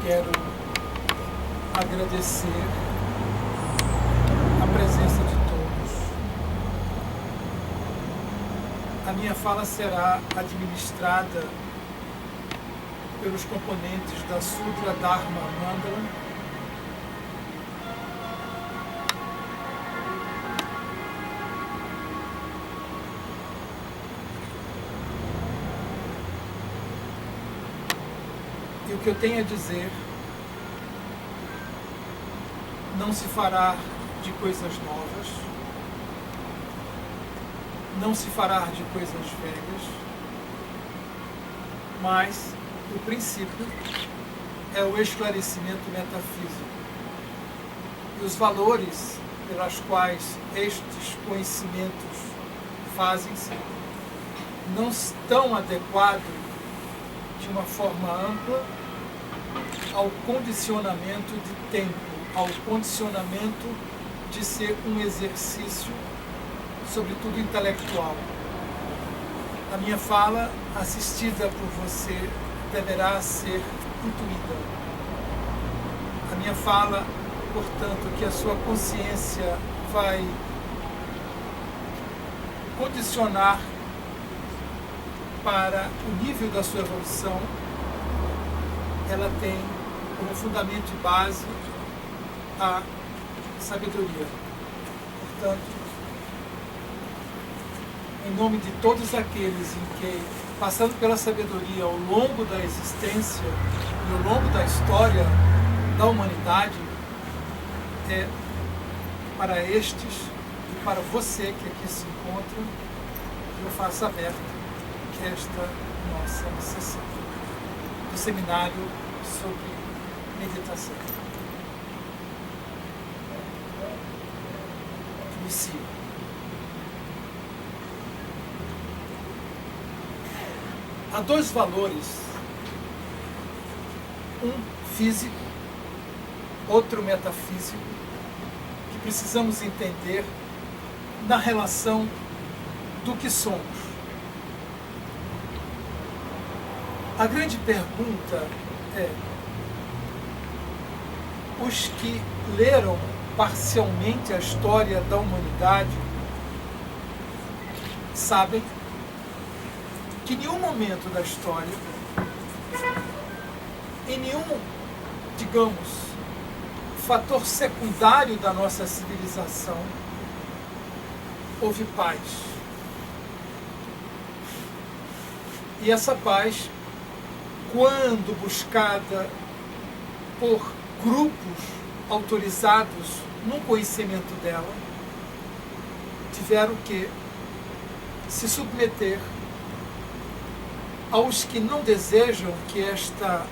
quero agradecer a presença de todos. A minha fala será administrada pelos componentes da Sutra Dharma Mandala, e o que eu tenho a dizer não se fará de coisas novas, não se fará de coisas velhas, mas o princípio é o esclarecimento metafísico. E os valores pelas quais estes conhecimentos fazem-se não estão adequados de uma forma ampla ao condicionamento de tempo, ao condicionamento de ser um exercício, sobretudo intelectual. A minha fala, assistida por você, deverá ser intuída. A minha fala, portanto, que a sua consciência vai condicionar para o nível da sua evolução, ela tem como fundamento e base a sabedoria. Portanto, em nome de todos aqueles em que, passando pela sabedoria ao longo da existência e ao longo da história da humanidade, é para estes e para você que aqui se encontra, que eu faço aberta esta nossa sessão do seminário sobre meditação. Inicio. Há dois valores, um físico, outro metafísico, que precisamos entender na relação do que somos. A grande pergunta é: os que leram parcialmente a história da humanidade sabem que em nenhum momento da história, em nenhum, digamos, fator secundário da nossa civilização, houve paz. E essa paz, quando buscada por grupos autorizados no conhecimento dela, tiveram que se submeter aos que não desejam que esta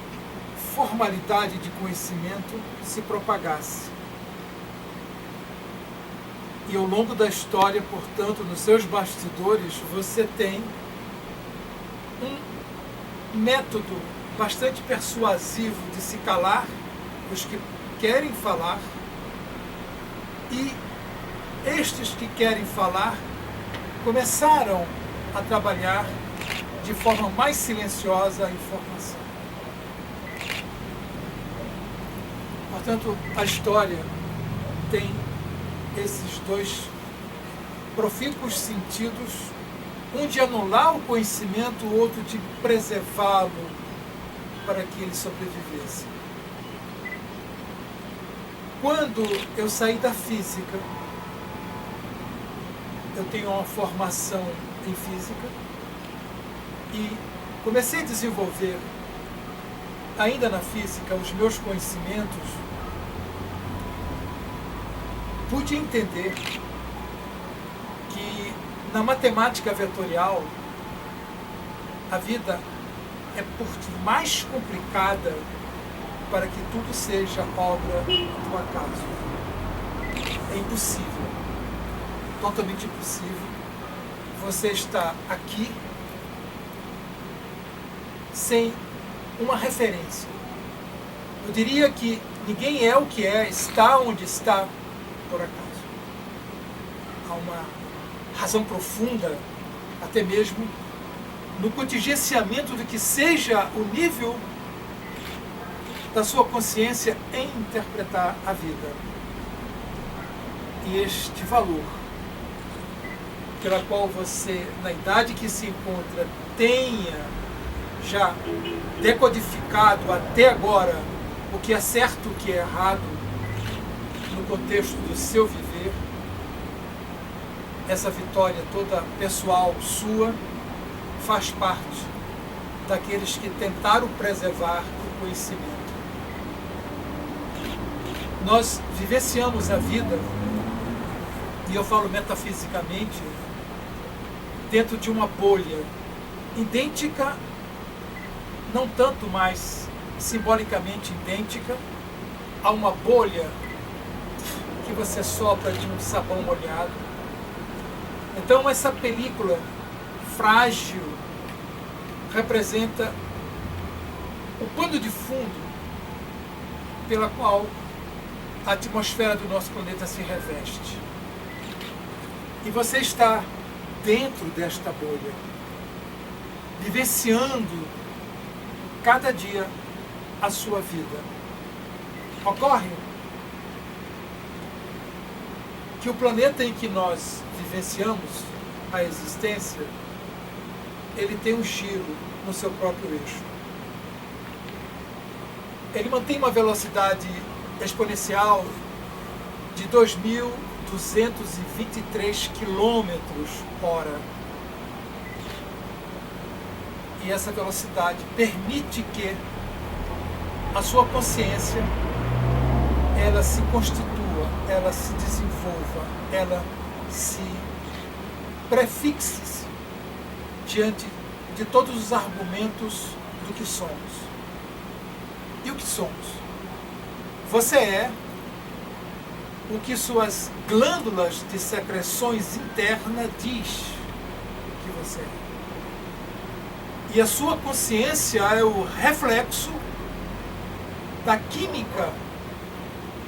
formalidade de conhecimento se propagasse. E ao longo da história, portanto, nos seus bastidores, você tem um método bastante persuasivo de se calar os que querem falar, e estes que querem falar começaram a trabalhar de forma mais silenciosa a informação. Portanto, a história tem esses dois profícuos sentidos, um de anular o conhecimento, o outro de preservá-lo para que ele sobrevivesse. Quando eu saí da física, eu tenho uma formação em física e comecei a desenvolver, ainda na física, os meus conhecimentos, pude entender que na matemática vetorial a vida é por mais complicada para que tudo seja obra do acaso. É impossível, totalmente impossível, você estar aqui sem uma referência. Eu diria que ninguém é o que é, está onde está por acaso. Há uma razão profunda, até mesmo no contingenciamento do que seja o nível da sua consciência em interpretar a vida. E este valor, pela qual você, na idade que se encontra, tenha já decodificado até agora o que é certo e o que é errado no contexto do seu viver, essa vitória toda pessoal sua faz parte daqueles que tentaram preservar o conhecimento. Nós vivenciamos a vida, e eu falo metafisicamente, dentro de uma bolha idêntica, não tanto mais simbolicamente idêntica, a uma bolha que você sopra de um sabão molhado. Então essa película frágil representa o pano de fundo pela qual a atmosfera do nosso planeta se reveste. E você está dentro desta bolha, vivenciando cada dia a sua vida. Ocorre que o planeta em que nós vivenciamos a existência, ele tem um giro no seu próprio eixo. Ele mantém uma velocidade exponencial de 2.223 km/h. E essa velocidade permite que a sua consciência ela se constitua, ela se desenvolva, ela se prefixe diante de todos os argumentos do que somos. E o que somos? Você é o que suas glândulas de secreções internas diz que você é. E a sua consciência é o reflexo da química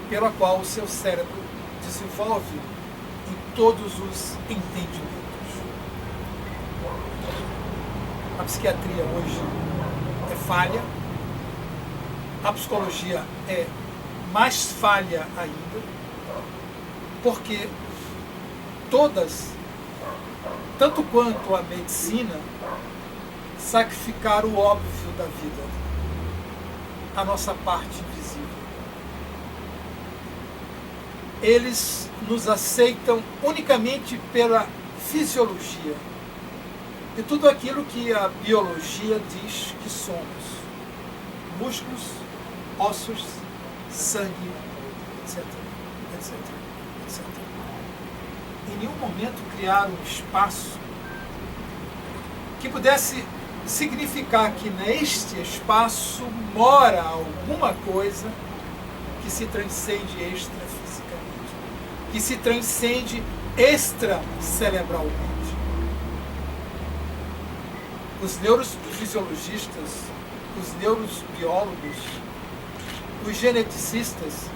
pela qual o seu cérebro desenvolve em todos os entendimentos. A psiquiatria hoje é falha, a psicologia é mais falha ainda, porque todas, tanto quanto a medicina, sacrificaram o óbvio da vida, a nossa parte invisível. Eles nos aceitam unicamente pela fisiologia e tudo aquilo que a biologia diz que somos: músculos, ossos, sangue, etc, etc, etc. Em nenhum momento criaram um espaço que pudesse significar que neste espaço mora alguma coisa que se transcende extrafisicamente, que se transcende extracerebralmente. Os neurofisiologistas, os neurobiólogos, os geneticistas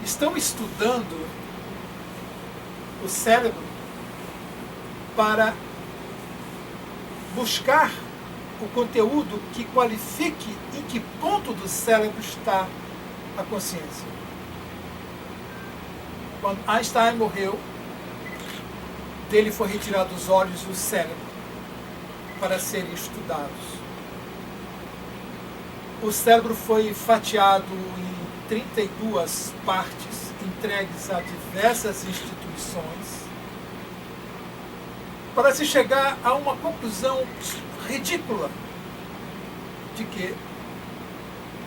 estão estudando o cérebro para buscar o conteúdo que qualifique em que ponto do cérebro está a consciência. Quando Einstein morreu, dele foi retirado os olhos e o cérebro para serem estudados. O cérebro foi fatiado em 32 partes, entregues a diversas instituições, para se chegar a uma conclusão ridícula de que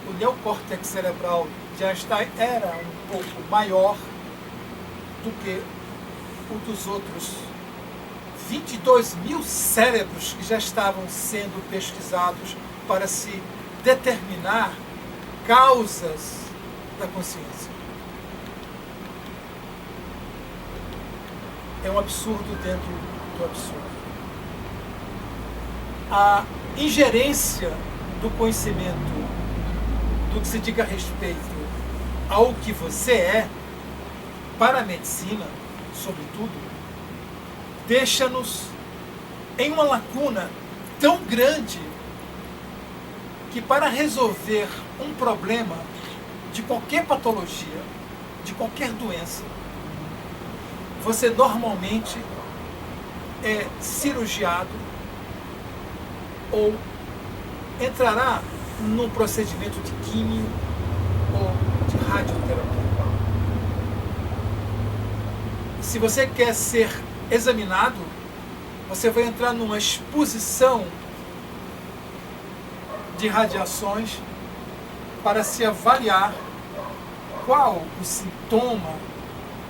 o neocórtex cerebral de Einstein era um pouco maior do que o dos outros 22 mil cérebros que já estavam sendo pesquisados para se determinar causas da consciência. É um absurdo dentro do absurdo. A ingerência do conhecimento, do que se diga a respeito ao que você é, para a medicina, sobretudo, deixa-nos em uma lacuna tão grande que para resolver um problema de qualquer patologia, de qualquer doença, você normalmente é cirurgiado ou entrará num procedimento de químio ou de radioterapia. Se você quer ser examinado, você vai entrar numa exposição de radiações para se avaliar qual o sintoma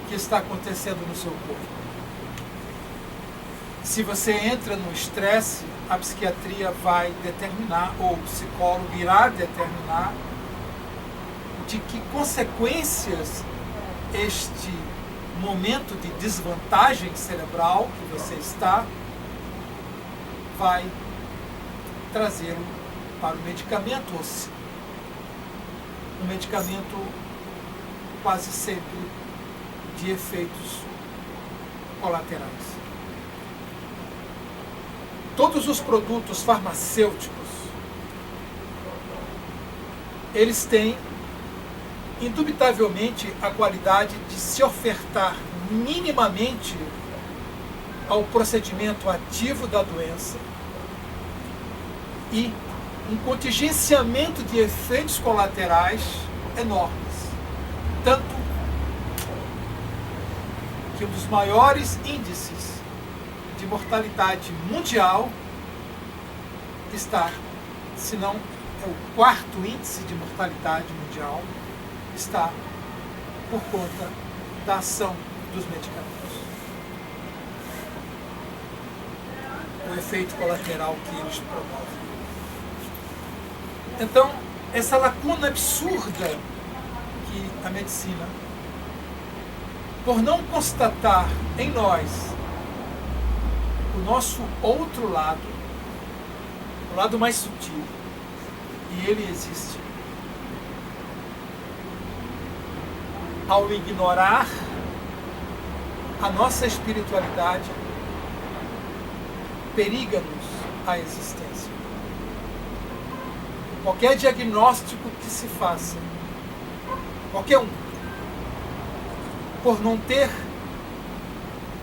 que está acontecendo no seu corpo. Se você entra no estresse, a psiquiatria vai determinar, ou o psicólogo irá determinar, de que consequências este momento de desvantagem cerebral que você está vai trazê-lo para o medicamento, um medicamento quase sempre de efeitos colaterais. Todos os produtos farmacêuticos, eles têm indubitavelmente a qualidade de se ofertar minimamente ao procedimento ativo da doença e um contingenciamento de efeitos colaterais enormes. Tanto que um dos maiores índices de mortalidade mundial está, se não é o quarto índice de mortalidade mundial, está por conta da ação dos medicamentos. O efeito colateral que eles promovem. Então, essa lacuna absurda que a medicina, por não constatar em nós o nosso outro lado, o lado mais sutil, e ele existe, ao ignorar a nossa espiritualidade, periga-nos a existência. Qualquer diagnóstico que se faça, qualquer um, por não ter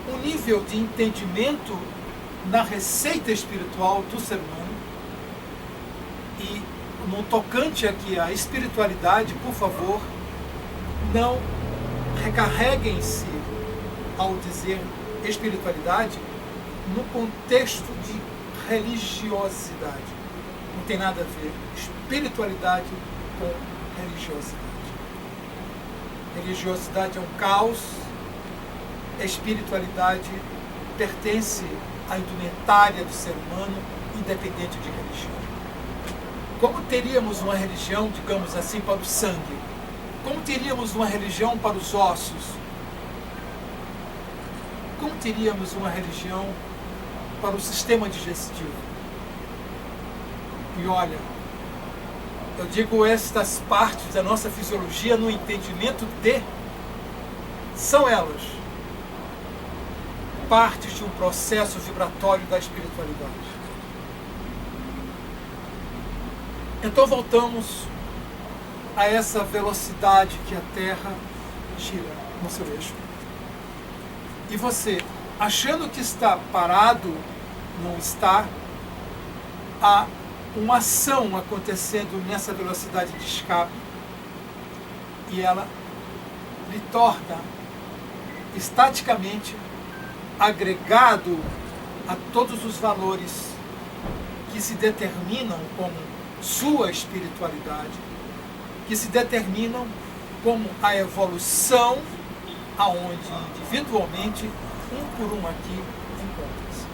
um nível de entendimento na receita espiritual do ser humano, e no tocante aqui à espiritualidade, por favor, não recarreguem-se ao dizer espiritualidade no contexto de religiosidade. Não tem nada a ver espiritualidade com religiosidade. Religiosidade é um caos, a espiritualidade pertence à indumentária do ser humano, independente de religião. Como teríamos uma religião, digamos assim, para o sangue? Como teríamos uma religião para os ossos? Como teríamos uma religião para o sistema digestivo? E olha, eu digo estas partes da nossa fisiologia no entendimento de, são elas partes de um processo vibratório da espiritualidade. Então voltamos a essa velocidade que a Terra gira no seu eixo. E você, achando que está parado, não está, há uma ação acontecendo nessa velocidade de escape e ela lhe torna estaticamente agregado a todos os valores que se determinam como sua espiritualidade, que se determinam como a evolução aonde individualmente, um por um aqui, encontra-se.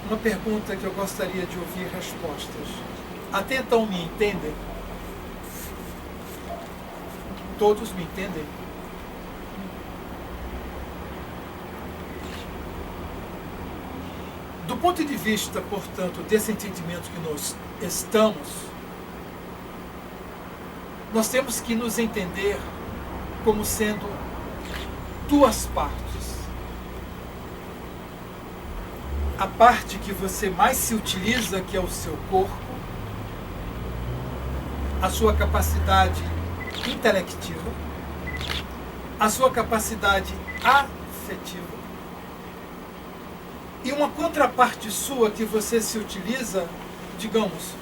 Uma pergunta que eu gostaria de ouvir respostas. Até então me entendem? Todos me entendem? Do ponto de vista, portanto, desse entendimento que nós estamos, nós temos que nos entender como sendo duas partes. A parte que você mais se utiliza, que é o seu corpo, a sua capacidade intelectiva, a sua capacidade afetiva, e uma contraparte sua que você se utiliza, digamos,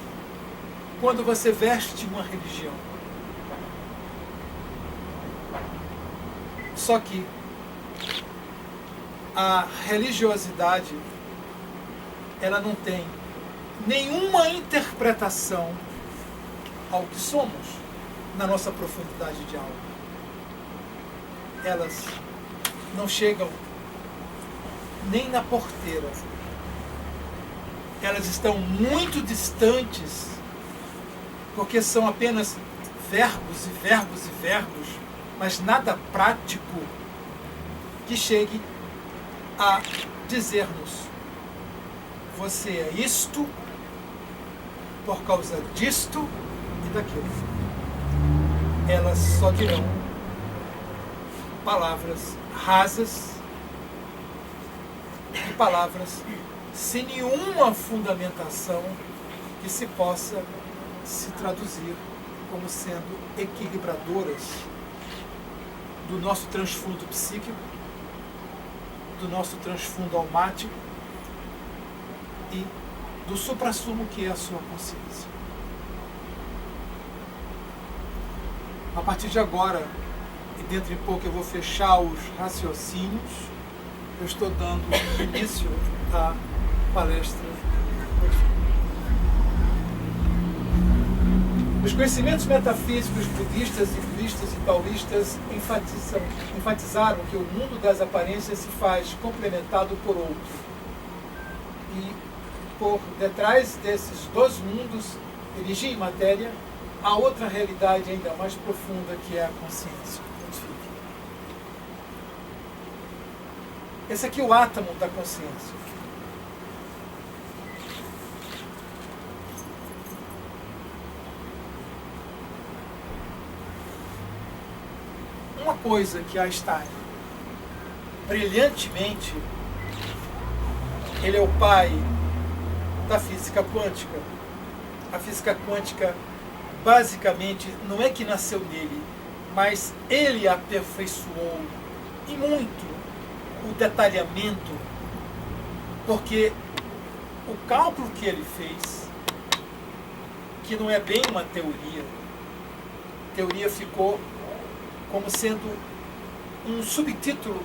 quando você veste uma religião. Só que a religiosidade, ela não tem nenhuma interpretação ao que somos na nossa profundidade de alma. Elas não chegam nem na porteira. Elas estão muito distantes, porque são apenas verbos e verbos e verbos, mas nada prático que chegue a dizer-nos: você é isto por causa disto e daquilo. Elas só dirão palavras rasas e palavras sem nenhuma fundamentação que se possa se traduzir como sendo equilibradoras do nosso transfundo psíquico, do nosso transfundo almático e do suprassumo que é a sua consciência. A partir de agora, e dentro de pouco eu vou fechar os raciocínios, eu estou dando início à palestra. Os conhecimentos metafísicos budistas, hinduístas e taoístas enfatizaram que o mundo das aparências se faz complementado por outro. E por detrás desses dois mundos, energia e matéria, há outra realidade ainda mais profunda, que é a consciência. Esse aqui é o átomo da consciência. Uma coisa que Einstein, brilhantemente, ele é o pai da física quântica. A física quântica, basicamente, não é que nasceu nele, mas ele aperfeiçoou e muito o detalhamento, porque o cálculo que ele fez, que não é bem uma teoria, a teoria ficou como sendo um subtítulo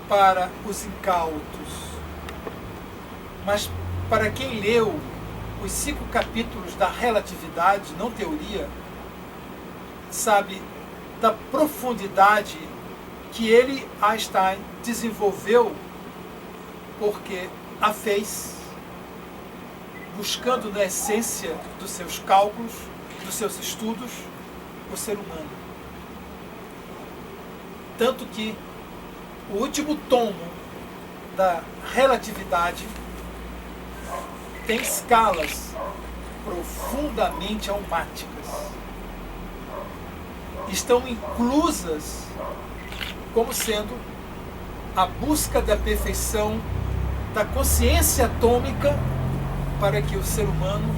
para os incautos. Mas para quem leu os 5 capítulos da relatividade, não teoria, sabe da profundidade que ele, Einstein, desenvolveu, porque a fez buscando na essência dos seus cálculos, dos seus estudos, o ser humano. Tanto que o último tomo da relatividade tem escalas profundamente almáticas. Estão inclusas como sendo a busca da perfeição da consciência atômica para que o ser humano,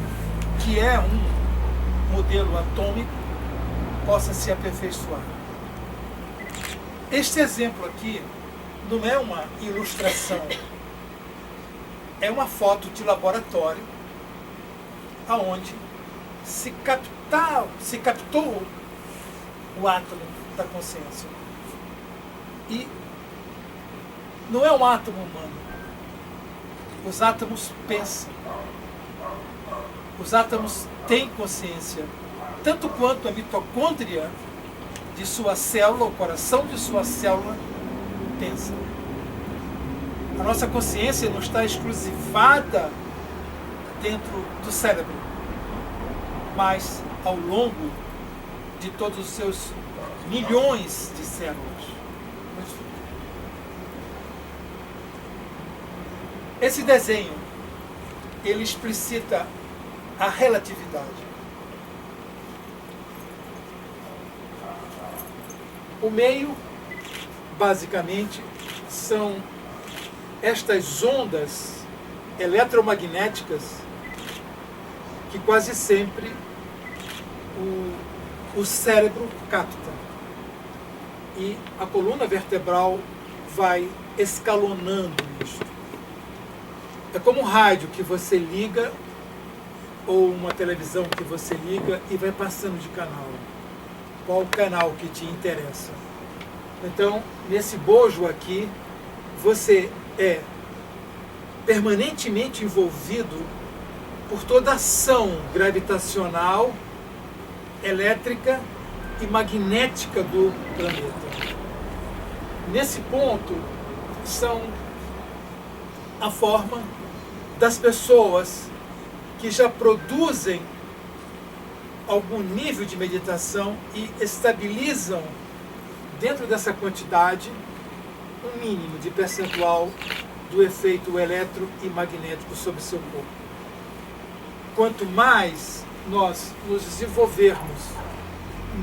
que é um modelo atômico, possa se aperfeiçoar. Este exemplo aqui não é uma ilustração, é uma foto de laboratório aonde se captou o átomo da consciência. E não é um átomo humano. Os átomos pensam. Os átomos têm consciência, tanto quanto a mitocôndria de sua célula, o coração de sua célula, pensa. A nossa consciência não está exclusivada dentro do cérebro, mas ao longo de todos os seus milhões de células. Esse desenho, ele explicita a relatividade. O meio, basicamente, são estas ondas eletromagnéticas que quase sempre o cérebro capta. E a coluna vertebral vai escalonando isso. É como um rádio que você liga, ou uma televisão que você liga e vai passando de canal. Qual o canal que te interessa? Então, nesse bojo aqui, você é permanentemente envolvido por toda a ação gravitacional, elétrica e magnética do planeta. Nesse ponto, são a forma das pessoas que já produzem algum nível de meditação e estabilizam dentro dessa quantidade um mínimo de percentual do efeito eletro e magnético sobre o seu corpo. Quanto mais nós nos desenvolvermos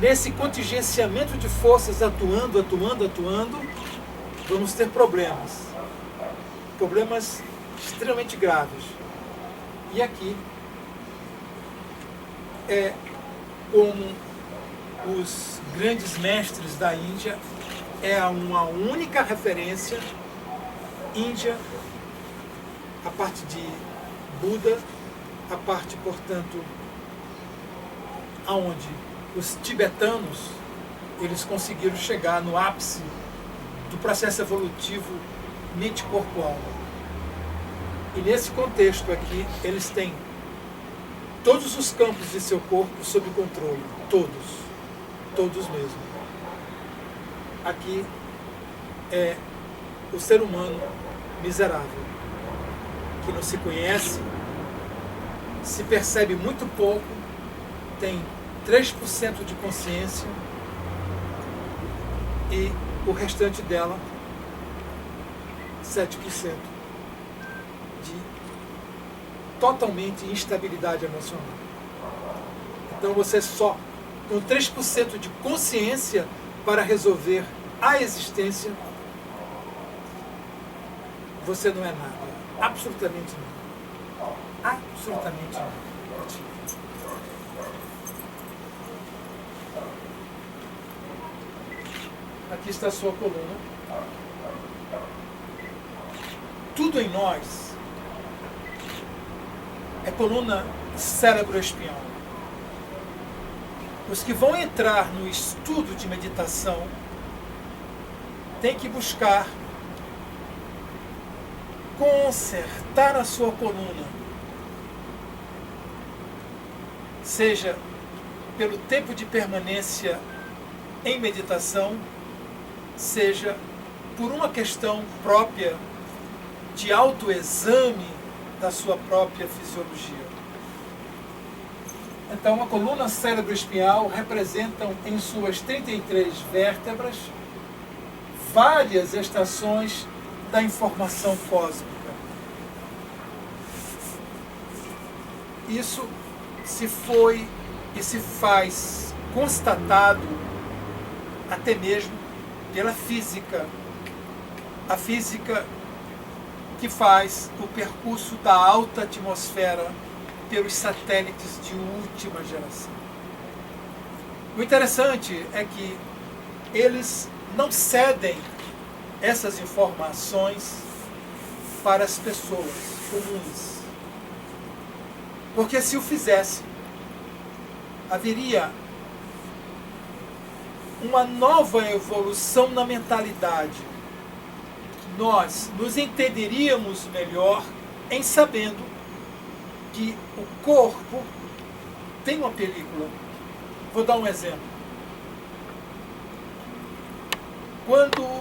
nesse contingenciamento de forças atuando, vamos ter problemas. Problemas extremamente graves. E aqui é como os grandes mestres da Índia, é uma única referência. Índia, a parte de Buda, a parte, portanto, aonde os tibetanos eles conseguiram chegar no ápice do processo evolutivo mente-corpo-alma. E nesse contexto aqui, eles têm todos os campos de seu corpo sob controle. Todos mesmo. Aqui é o ser humano miserável, que não se conhece, se percebe muito pouco, tem 3% de consciência e o restante dela, 7%, de totalmente instabilidade emocional. Então você só com 3% de consciência para resolver a existência, você não é nada. Absolutamente nada. Absolutamente nada. Aqui está a sua coluna. Tudo em nós é coluna cérebro-espinhal. Os que vão entrar no estudo de meditação têm que buscar consertar a sua coluna, seja pelo tempo de permanência em meditação, seja por uma questão própria de autoexame da sua própria fisiologia. Então, a coluna cérebro-espinhal representam em suas 33 vértebras várias estações da informação cósmica. Isso se foi e se faz constatado até mesmo pela física. A física que faz o percurso da alta atmosfera pelos satélites de última geração. O interessante é que eles não cedem essas informações para as pessoas comuns. Porque se o fizesse, haveria uma nova evolução na mentalidade. Nós nos entenderíamos melhor em sabendo que o corpo tem uma película. Vou dar um exemplo. Quando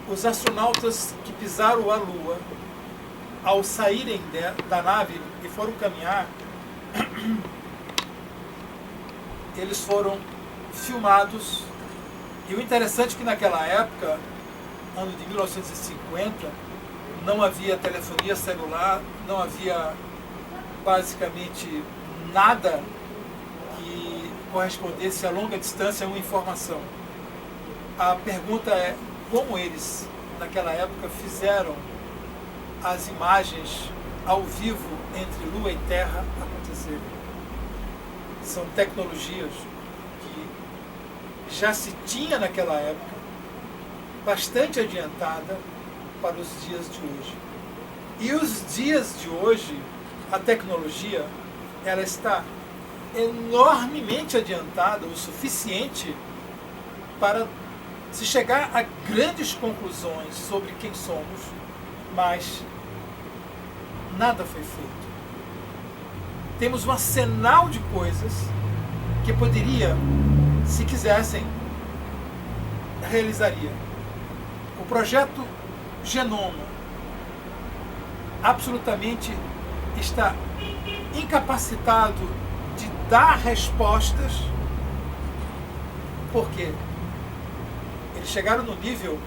os astronautas que pisaram a Lua, ao saírem da nave e foram caminhar, eles foram filmados. E o interessante é que naquela época, ano de 1950, não havia telefonia celular, não havia basicamente nada que correspondesse a longa distância a uma informação. A pergunta é como eles, naquela época, fizeram as imagens ao vivo entre Lua e Terra acontecerem. São tecnologias que já se tinha naquela época, bastante adiantada para os dias de hoje. E os dias de hoje, a tecnologia, ela está enormemente adiantada, o suficiente para se chegar a grandes conclusões sobre quem somos, mas nada foi feito. Temos um arsenal de coisas que poderia, se quisessem, realizaria. O projeto Genoma absolutamente está incapacitado de dar respostas. Por quê? Eles chegaram no nível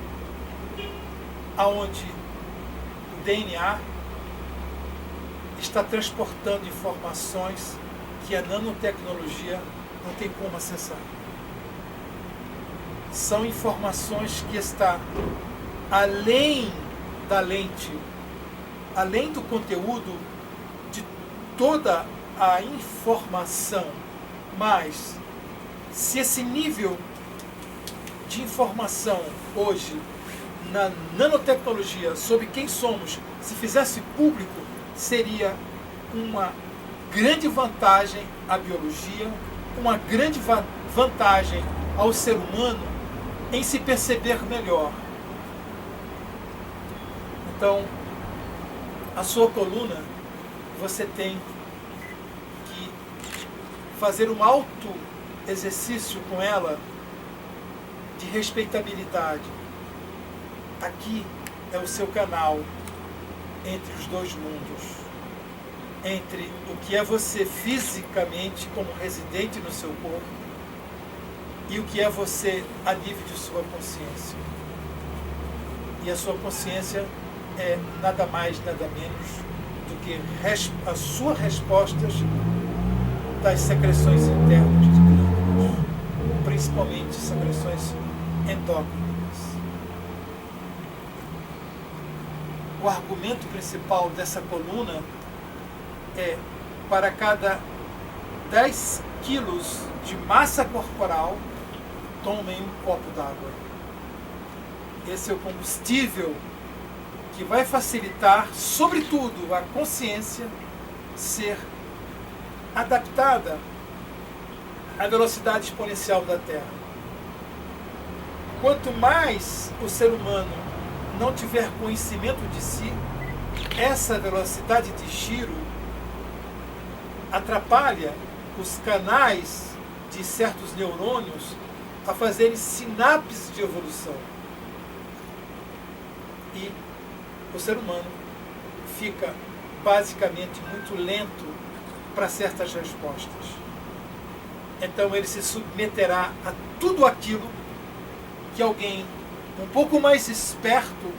aonde o DNA está transportando informações que a nanotecnologia não tem como acessar. São informações que estão além da lente, além do conteúdo de toda a informação. Mas se esse nível de informação hoje na nanotecnologia sobre quem somos se fizesse público, seria uma grande vantagem à biologia, uma grande vantagem ao ser humano em se perceber melhor. Então, a sua coluna, você tem que fazer um alto exercício com ela de respeitabilidade. Aqui é o seu canal entre os dois mundos, entre o que é você fisicamente como residente no seu corpo e o que é você a nível de sua consciência. E a sua consciência é nada mais, nada menos do que as suas respostas das secreções internas de glândulas, principalmente secreções endócrinas. O argumento principal dessa coluna é: para cada 10 quilos de massa corporal, tomem um copo d'água. Esse é o combustível que vai facilitar, sobretudo, a consciência ser adaptada à velocidade exponencial da Terra. Quanto mais o ser humano não tiver conhecimento de si, essa velocidade de giro atrapalha os canais de certos neurônios a fazerem sinapses de evolução. E o ser humano fica basicamente muito lento para certas respostas. Então ele se submeterá a tudo aquilo que alguém um pouco mais esperto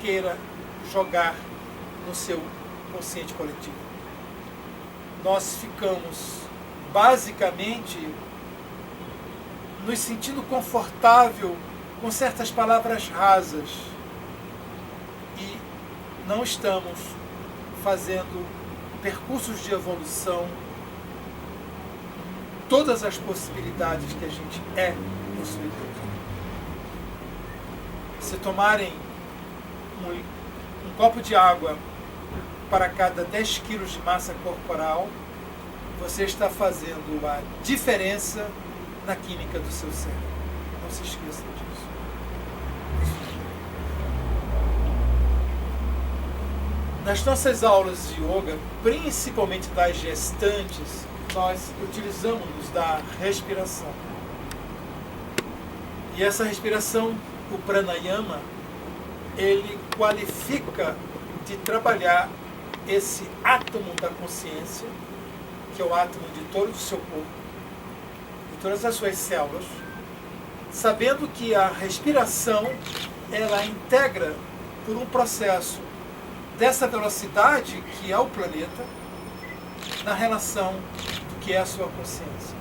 queira jogar no seu consciente coletivo. Nós ficamos basicamente nos sentindo confortável com certas palavras rasas e não estamos fazendo percursos de evolução, todas as possibilidades que a gente é possuidor. Se tomarem um copo de água para cada 10 quilos de massa corporal, você está fazendo a diferença na química do seu cérebro. Não se esqueça disso. Nas nossas aulas de yoga, principalmente das gestantes, nós utilizamos da respiração. E essa respiração, o pranayama, ele qualifica de trabalhar esse átomo da consciência, que é o átomo de todo o seu corpo, de todas as suas células, sabendo que a respiração, ela integra por um processo dessa velocidade que é o planeta, na relação do que é a sua consciência.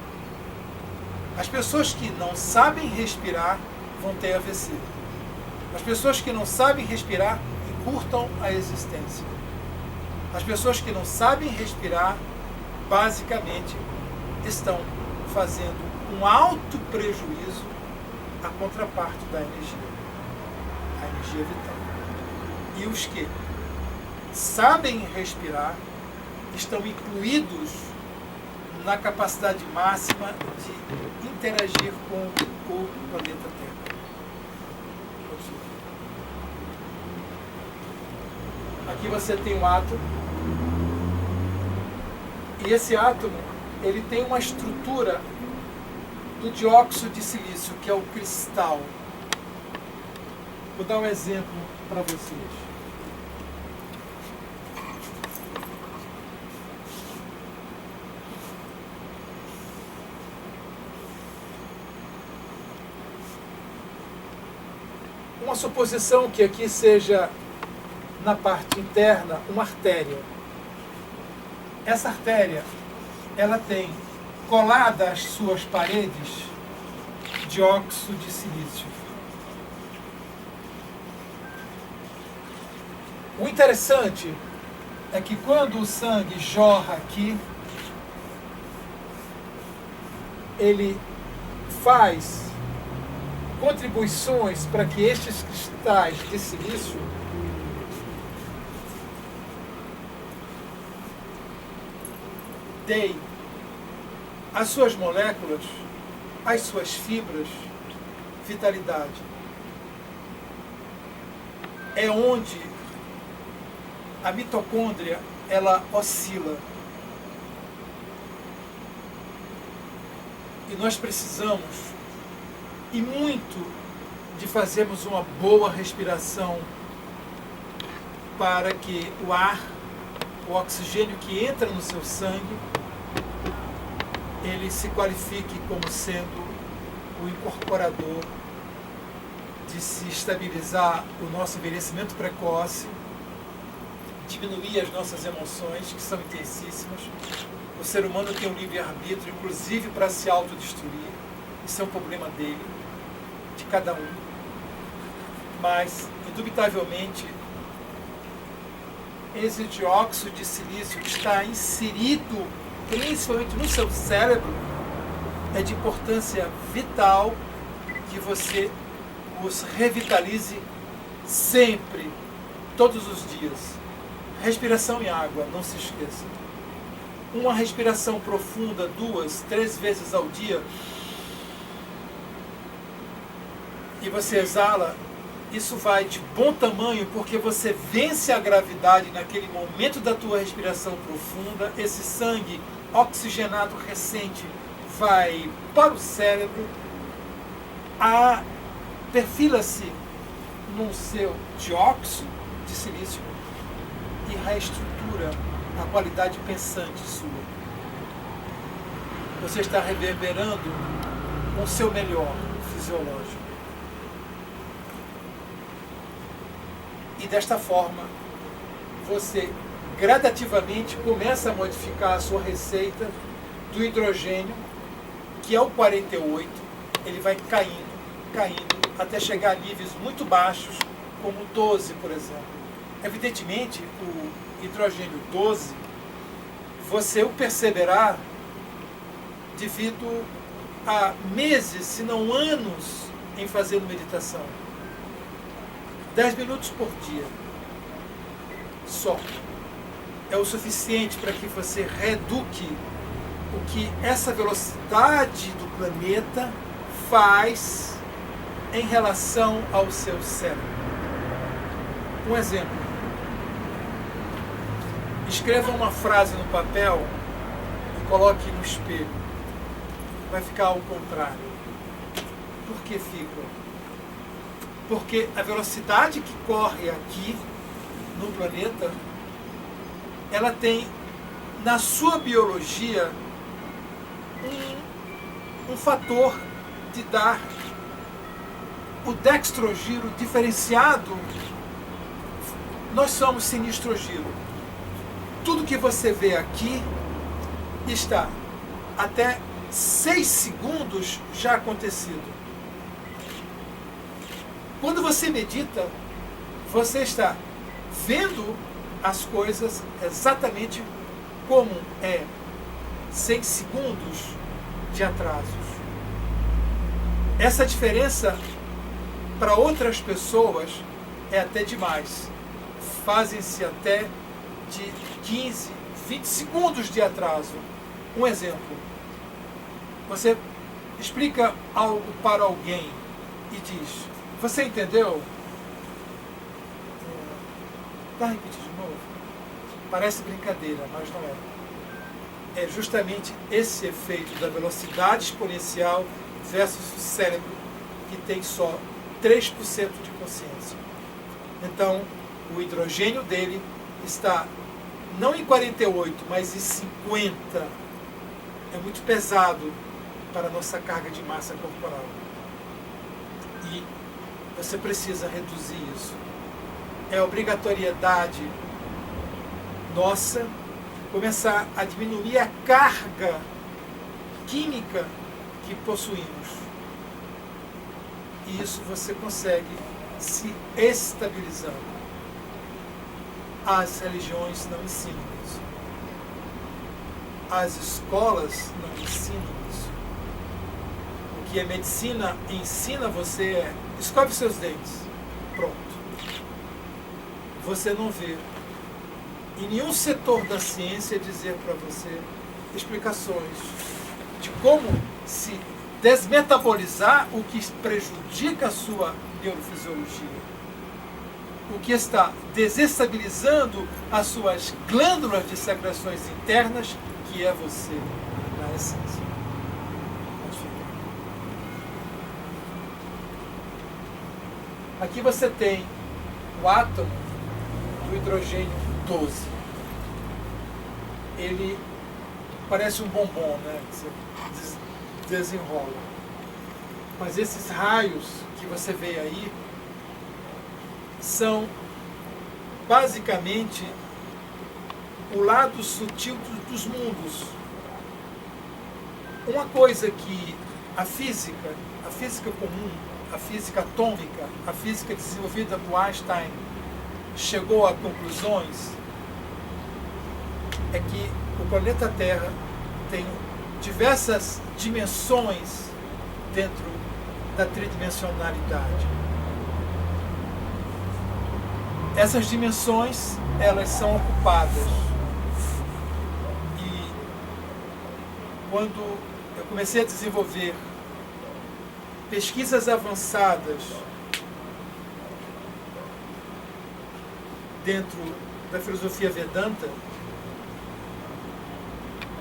As pessoas que não sabem respirar vão ter AVC. As pessoas que não sabem respirar encurtam a existência. As pessoas que não sabem respirar, basicamente, estão fazendo um alto prejuízo à contraparte da energia, a energia vital. E os que sabem respirar estão incluídos na capacidade máxima de interagir com o planeta Terra. Aqui você tem um átomo, e esse átomo ele tem uma estrutura do dióxido de silício, que é o cristal. Vou dar um exemplo para vocês. Uma suposição que aqui seja, na parte interna, uma artéria. Essa artéria, ela tem colada às suas paredes dióxido de silício. O interessante é que quando o sangue jorra aqui, ele faz contribuições para que estes cristais de silício deem às suas moléculas, às suas fibras, vitalidade. É onde a mitocôndria ela oscila. E nós precisamos, e muito, de fazermos uma boa respiração para que o ar, o oxigênio que entra no seu sangue, ele se qualifique como sendo o incorporador de se estabilizar o nosso envelhecimento precoce, diminuir as nossas emoções, que são intensíssimas. O ser humano tem um livre-arbítrio, inclusive para se autodestruir. Isso é um problema dele, de cada um. Mas, indubitavelmente, esse dióxido de silício que está inserido principalmente no seu cérebro, é de importância vital que você os revitalize sempre, todos os dias. Respiração e água, não se esqueça. Uma respiração profunda, 2, 3 vezes ao dia, e você exala, isso vai de bom tamanho, porque você vence a gravidade naquele momento da tua respiração profunda. Esse sangue oxigenado recente vai para o cérebro, perfila-se no seu dióxido de silício e reestrutura a qualidade pensante sua. Você está reverberando com o seu melhor fisiológico. E desta forma, você gradativamente começa a modificar a sua receita do hidrogênio, que é o 48, ele vai caindo, até chegar a níveis muito baixos, como o 12, por exemplo. Evidentemente, o hidrogênio 12, você o perceberá devido a meses, se não anos, em fazendo meditação. 10 minutos por dia. Só. É o suficiente para que você reeduque o que essa velocidade do planeta faz em relação ao seu cérebro. Um exemplo. Escreva uma frase no papel e coloque no espelho. Vai ficar ao contrário. Por que fica? Porque a velocidade que corre aqui no planeta, ela tem na sua biologia um fator de dar o dextrogiro diferenciado. Nós somos sinistrogiro. Tudo que você vê aqui está até 6 segundos já acontecido. Quando você medita, você está vendo as coisas exatamente como é. 100 segundos de atrasos. Essa diferença, para outras pessoas, é até demais. Fazem-se até de 15, 20 segundos de atraso. Um exemplo. Você explica algo para alguém e diz: você entendeu? Dá a repetir de novo. Parece brincadeira, mas não é. É justamente esse efeito da velocidade exponencial versus o cérebro, que tem só 3% de consciência. Então, o hidrogênio dele está não em 48, mas em 50. É muito pesado para a nossa carga de massa corporal. E você precisa reduzir isso. É obrigatoriedade nossa começar a diminuir a carga química que possuímos. E isso você consegue se estabilizando. As religiões não ensinam isso. As escolas não ensinam isso. O que a medicina ensina você é: escove seus dentes. Pronto. Você não vê em nenhum setor da ciência dizer para você explicações de como se desmetabolizar o que prejudica a sua neurofisiologia, o que está desestabilizando as suas glândulas de secreções internas, que é você, na essência. Aqui você tem o átomo do hidrogênio 12. Ele parece um bombom, né? Você desenrola. Mas esses raios que você vê aí são basicamente o lado sutil dos mundos. Uma coisa que a física comum, a física atômica, a física desenvolvida por Einstein chegou a conclusões é que o planeta Terra tem diversas dimensões dentro da tridimensionalidade. Essas dimensões, elas são ocupadas. E quando eu comecei a desenvolver pesquisas avançadas dentro da filosofia Vedanta,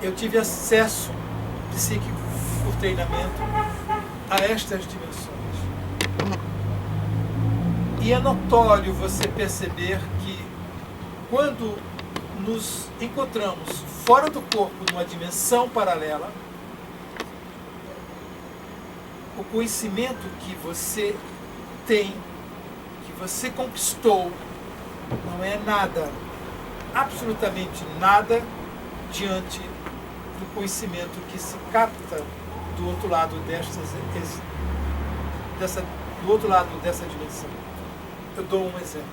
eu tive acesso psíquico por treinamento a estas dimensões. E é notório você perceber que quando nos encontramos fora do corpo, numa dimensão paralela, o conhecimento que você tem, que você conquistou, não é nada, absolutamente nada, diante do conhecimento que se capta do outro lado dessa dimensão. Eu dou um exemplo.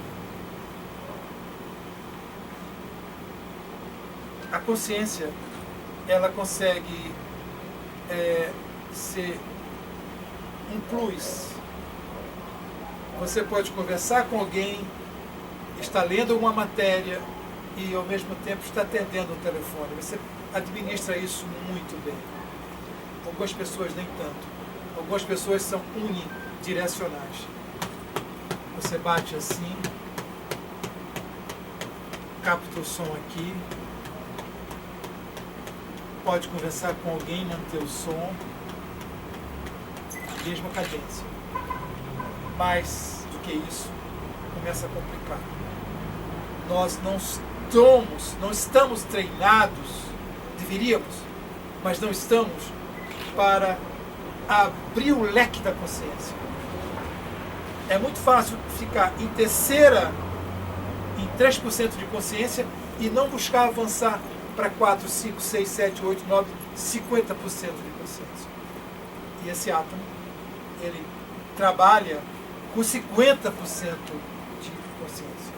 A consciência, ela consegue ser um plus. Você pode conversar com alguém, está lendo uma matéria e ao mesmo tempo está atendendo o telefone. Você administra isso muito bem. Algumas pessoas nem tanto. Algumas pessoas são unidirecionais. Você bate assim, capta o som aqui, pode conversar com alguém, manter o som, a mesma cadência. Mais do que isso, começa a complicar. Nós não estamos treinados, deveríamos, mas não estamos, para abrir o leque da consciência. É muito fácil ficar em terceira, em 3% de consciência e não buscar avançar para 4, 5, 6, 7, 8, 9, 50% de consciência. E esse átomo, ele trabalha com 50% de consciência.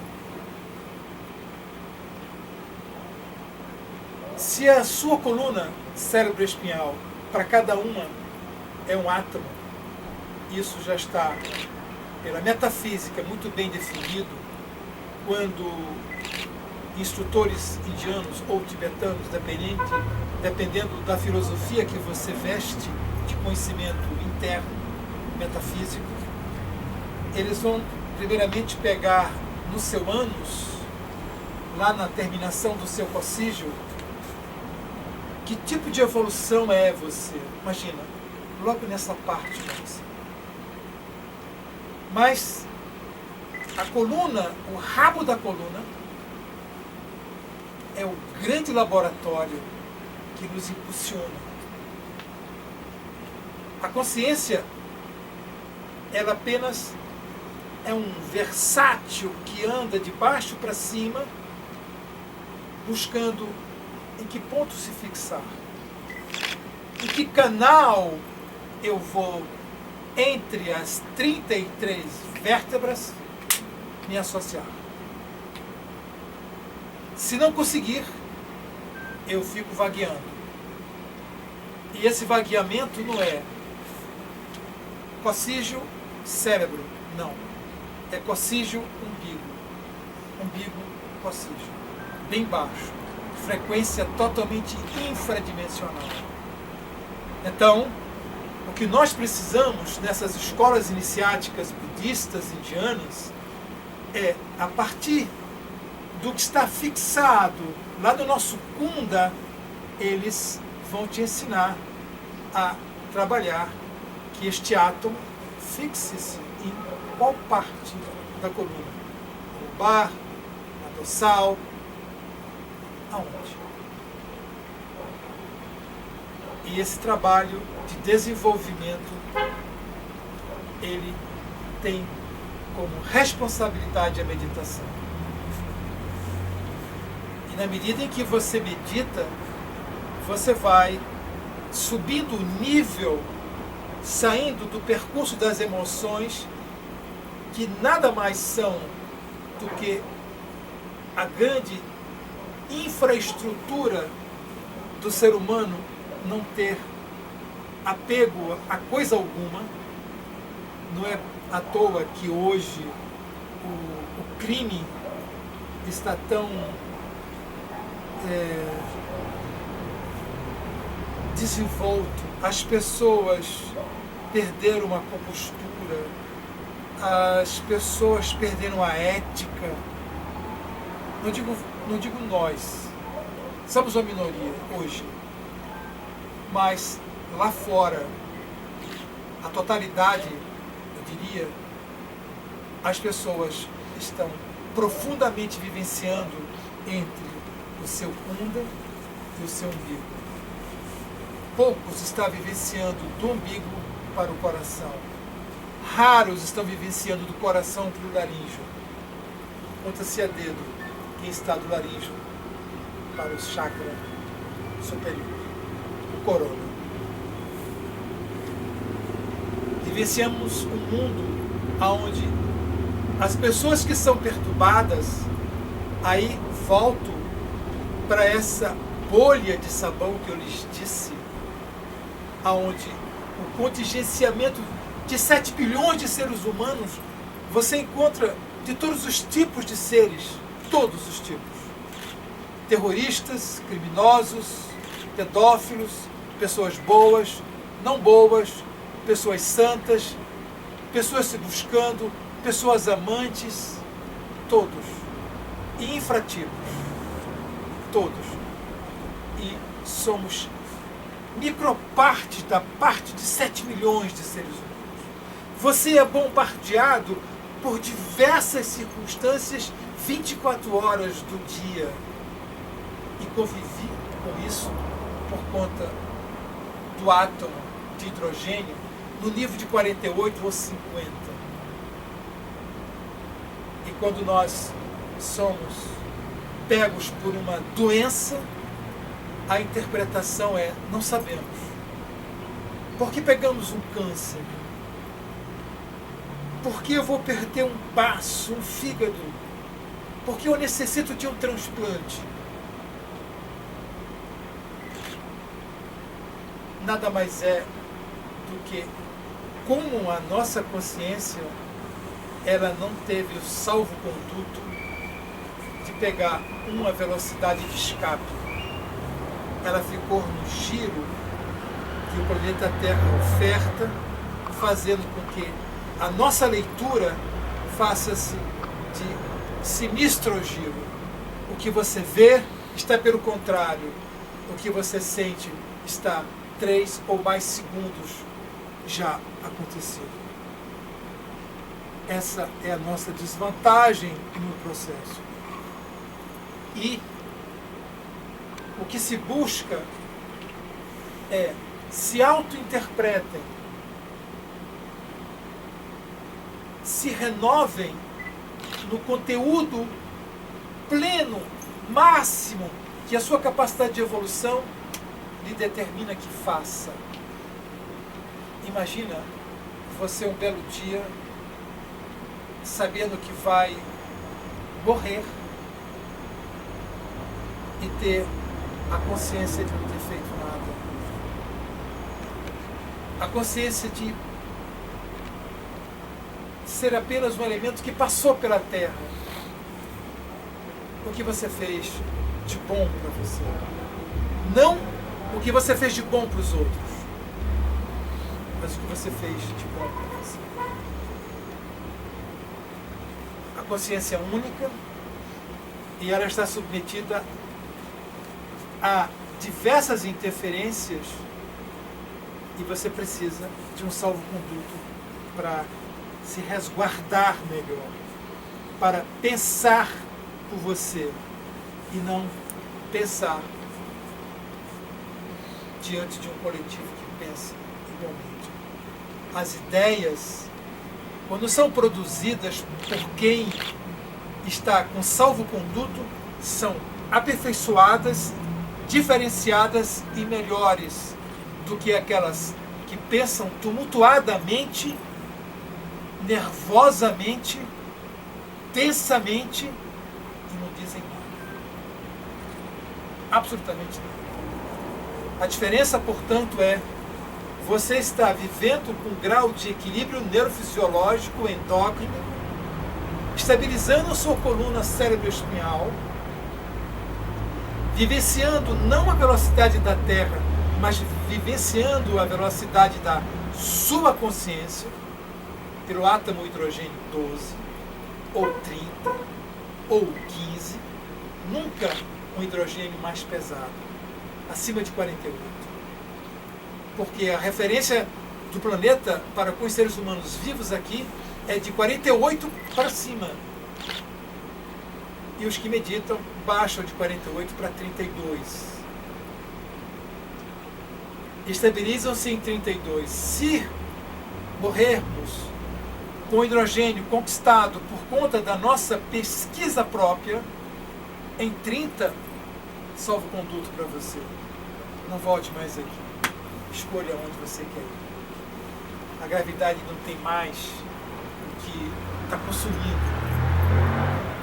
Se a sua coluna cérebro-espinhal, para cada uma, é um átomo, isso já está, pela metafísica, muito bem definido, quando instrutores indianos ou tibetanos, dependendo da filosofia que você veste de conhecimento interno, metafísico, eles vão primeiramente pegar no seu ânus, lá na terminação do seu cossígio, que tipo de evolução é você? Imagina, logo nessa parte. Mas a coluna, o rabo da coluna, é o grande laboratório que nos impulsiona. A consciência, ela apenas é um versátil que anda de baixo para cima, buscando em que ponto se fixar, em que canal eu vou, entre as 33 vértebras, me associar. Se não conseguir, eu fico vagueando. E esse vagueamento não é cossígio, cérebro, não. É cossígio, umbigo. Umbigo, cossígio. Bem baixo. Frequência totalmente infradimensional. Então, o que nós precisamos nessas escolas iniciáticas budistas indianas é, a partir do que está fixado lá no nosso Kunda, eles vão te ensinar a trabalhar que este átomo fixe-se em qual parte da coluna? No lombar, na dorsal, aonde? E esse trabalho de desenvolvimento, ele tem como responsabilidade a meditação. E na medida em que você medita, você vai subindo o nível, saindo do percurso das emoções, que nada mais são do que a grande infraestrutura do ser humano não ter apego a coisa alguma. Não é à toa que hoje o crime está tão desenvolto, as pessoas perderam a compostura, as pessoas perderam a ética. Não digo nós, somos uma minoria hoje, mas lá fora, a totalidade, eu diria, as pessoas estão profundamente vivenciando entre o seu Kunda e o seu umbigo. Poucos estão vivenciando do umbigo para o coração. Raros estão vivenciando do coração para o laríngeo. Conta-se a dedo quem está do laríngeo para o chakra superior, o corona. Vivenciamos um mundo onde as pessoas que são perturbadas, aí volto para essa bolha de sabão que eu lhes disse, aonde o contingenciamento de 7 bilhões de seres humanos, você encontra de todos os tipos de seres, todos os tipos. Terroristas, criminosos, pedófilos, pessoas boas, não boas, pessoas santas, pessoas se buscando, pessoas amantes, todos. E infratipos, todos. E somos micropartes da parte de 7 milhões de seres humanos. Você é bombardeado por diversas circunstâncias 24 horas do dia. E convivi com isso por conta do átomo de hidrogênio no nível de 48 ou 50. E quando nós somos pegos por uma doença, a interpretação é: não sabemos. Por que pegamos um câncer? Por que eu vou perder um baço, um fígado? Por que eu necessito de um transplante? nada mais é do que como a nossa consciência ela não teve o salvo-conduto de pegar uma velocidade de escape. Ela ficou no giro que o planeta Terra oferta, fazendo com que a nossa leitura faça-se de sinistro giro. O que você vê está pelo contrário. O que você sente está 3 ou mais segundos já acontecido. Essa é a nossa desvantagem no processo. E o que se busca é se auto-interpretem, se renovem no conteúdo pleno, máximo, que a sua capacidade de evolução lhe determina que faça. Imagina você um belo dia sabendo que vai morrer e ter a consciência de não ter feito nada. A consciência de ser apenas um elemento que passou pela Terra. O que você fez de bom para você. Não o que você fez de bom para os outros, mas o que você fez de bom para você. A consciência é única e ela está submetida a diversas interferências e você precisa de um salvo-conduto para se resguardar melhor, para pensar por você e não pensar diante de um coletivo que pensa igualmente. As ideias, quando são produzidas por quem está com salvo-conduto, são aperfeiçoadas, diferenciadas e melhores do que aquelas que pensam tumultuadamente, nervosamente, tensamente e não dizem nada. Absolutamente nada. A diferença, portanto, é você está vivendo com um grau de equilíbrio neurofisiológico, endócrino, estabilizando a sua coluna cérebro-espinhal, vivenciando não a velocidade da Terra, mas vivenciando a velocidade da sua consciência, pelo átomo hidrogênio 12, ou 30, ou 15, nunca um hidrogênio mais pesado, acima de 48. Porque a referência do planeta para com os seres humanos vivos aqui é de 48 para cima. E os que meditam baixam de 48 para 32. Estabilizam-se em 32. Se morrermos com hidrogênio conquistado por conta da nossa pesquisa própria, em 30, salvo-conduto para você. Não volte mais aqui. Escolha onde você quer ir. A gravidade não tem mais o que está consumindo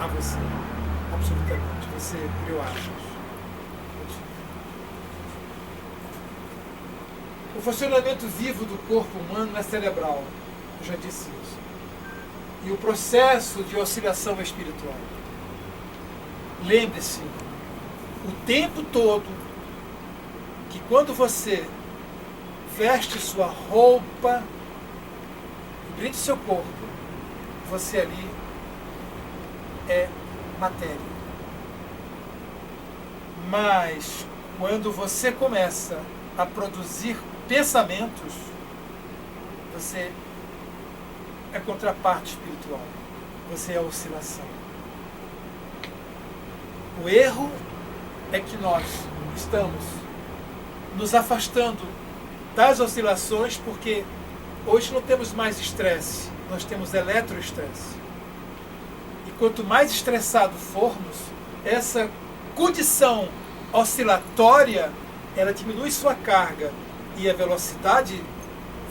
a você. Absolutamente. Você criou asas. O funcionamento vivo do corpo humano é cerebral. Eu já disse isso. E o processo de oscilação espiritual. Lembre-se, o tempo todo, que quando você veste sua roupa, brinde seu corpo, você ali é matéria. Mas quando você começa a produzir pensamentos, você é contraparte espiritual. Você é a oscilação. O erro é que nós estamos nos afastando das oscilações porque hoje não temos mais estresse, nós temos eletroestresse. E quanto mais estressado formos, essa condição oscilatória, ela diminui sua carga e a velocidade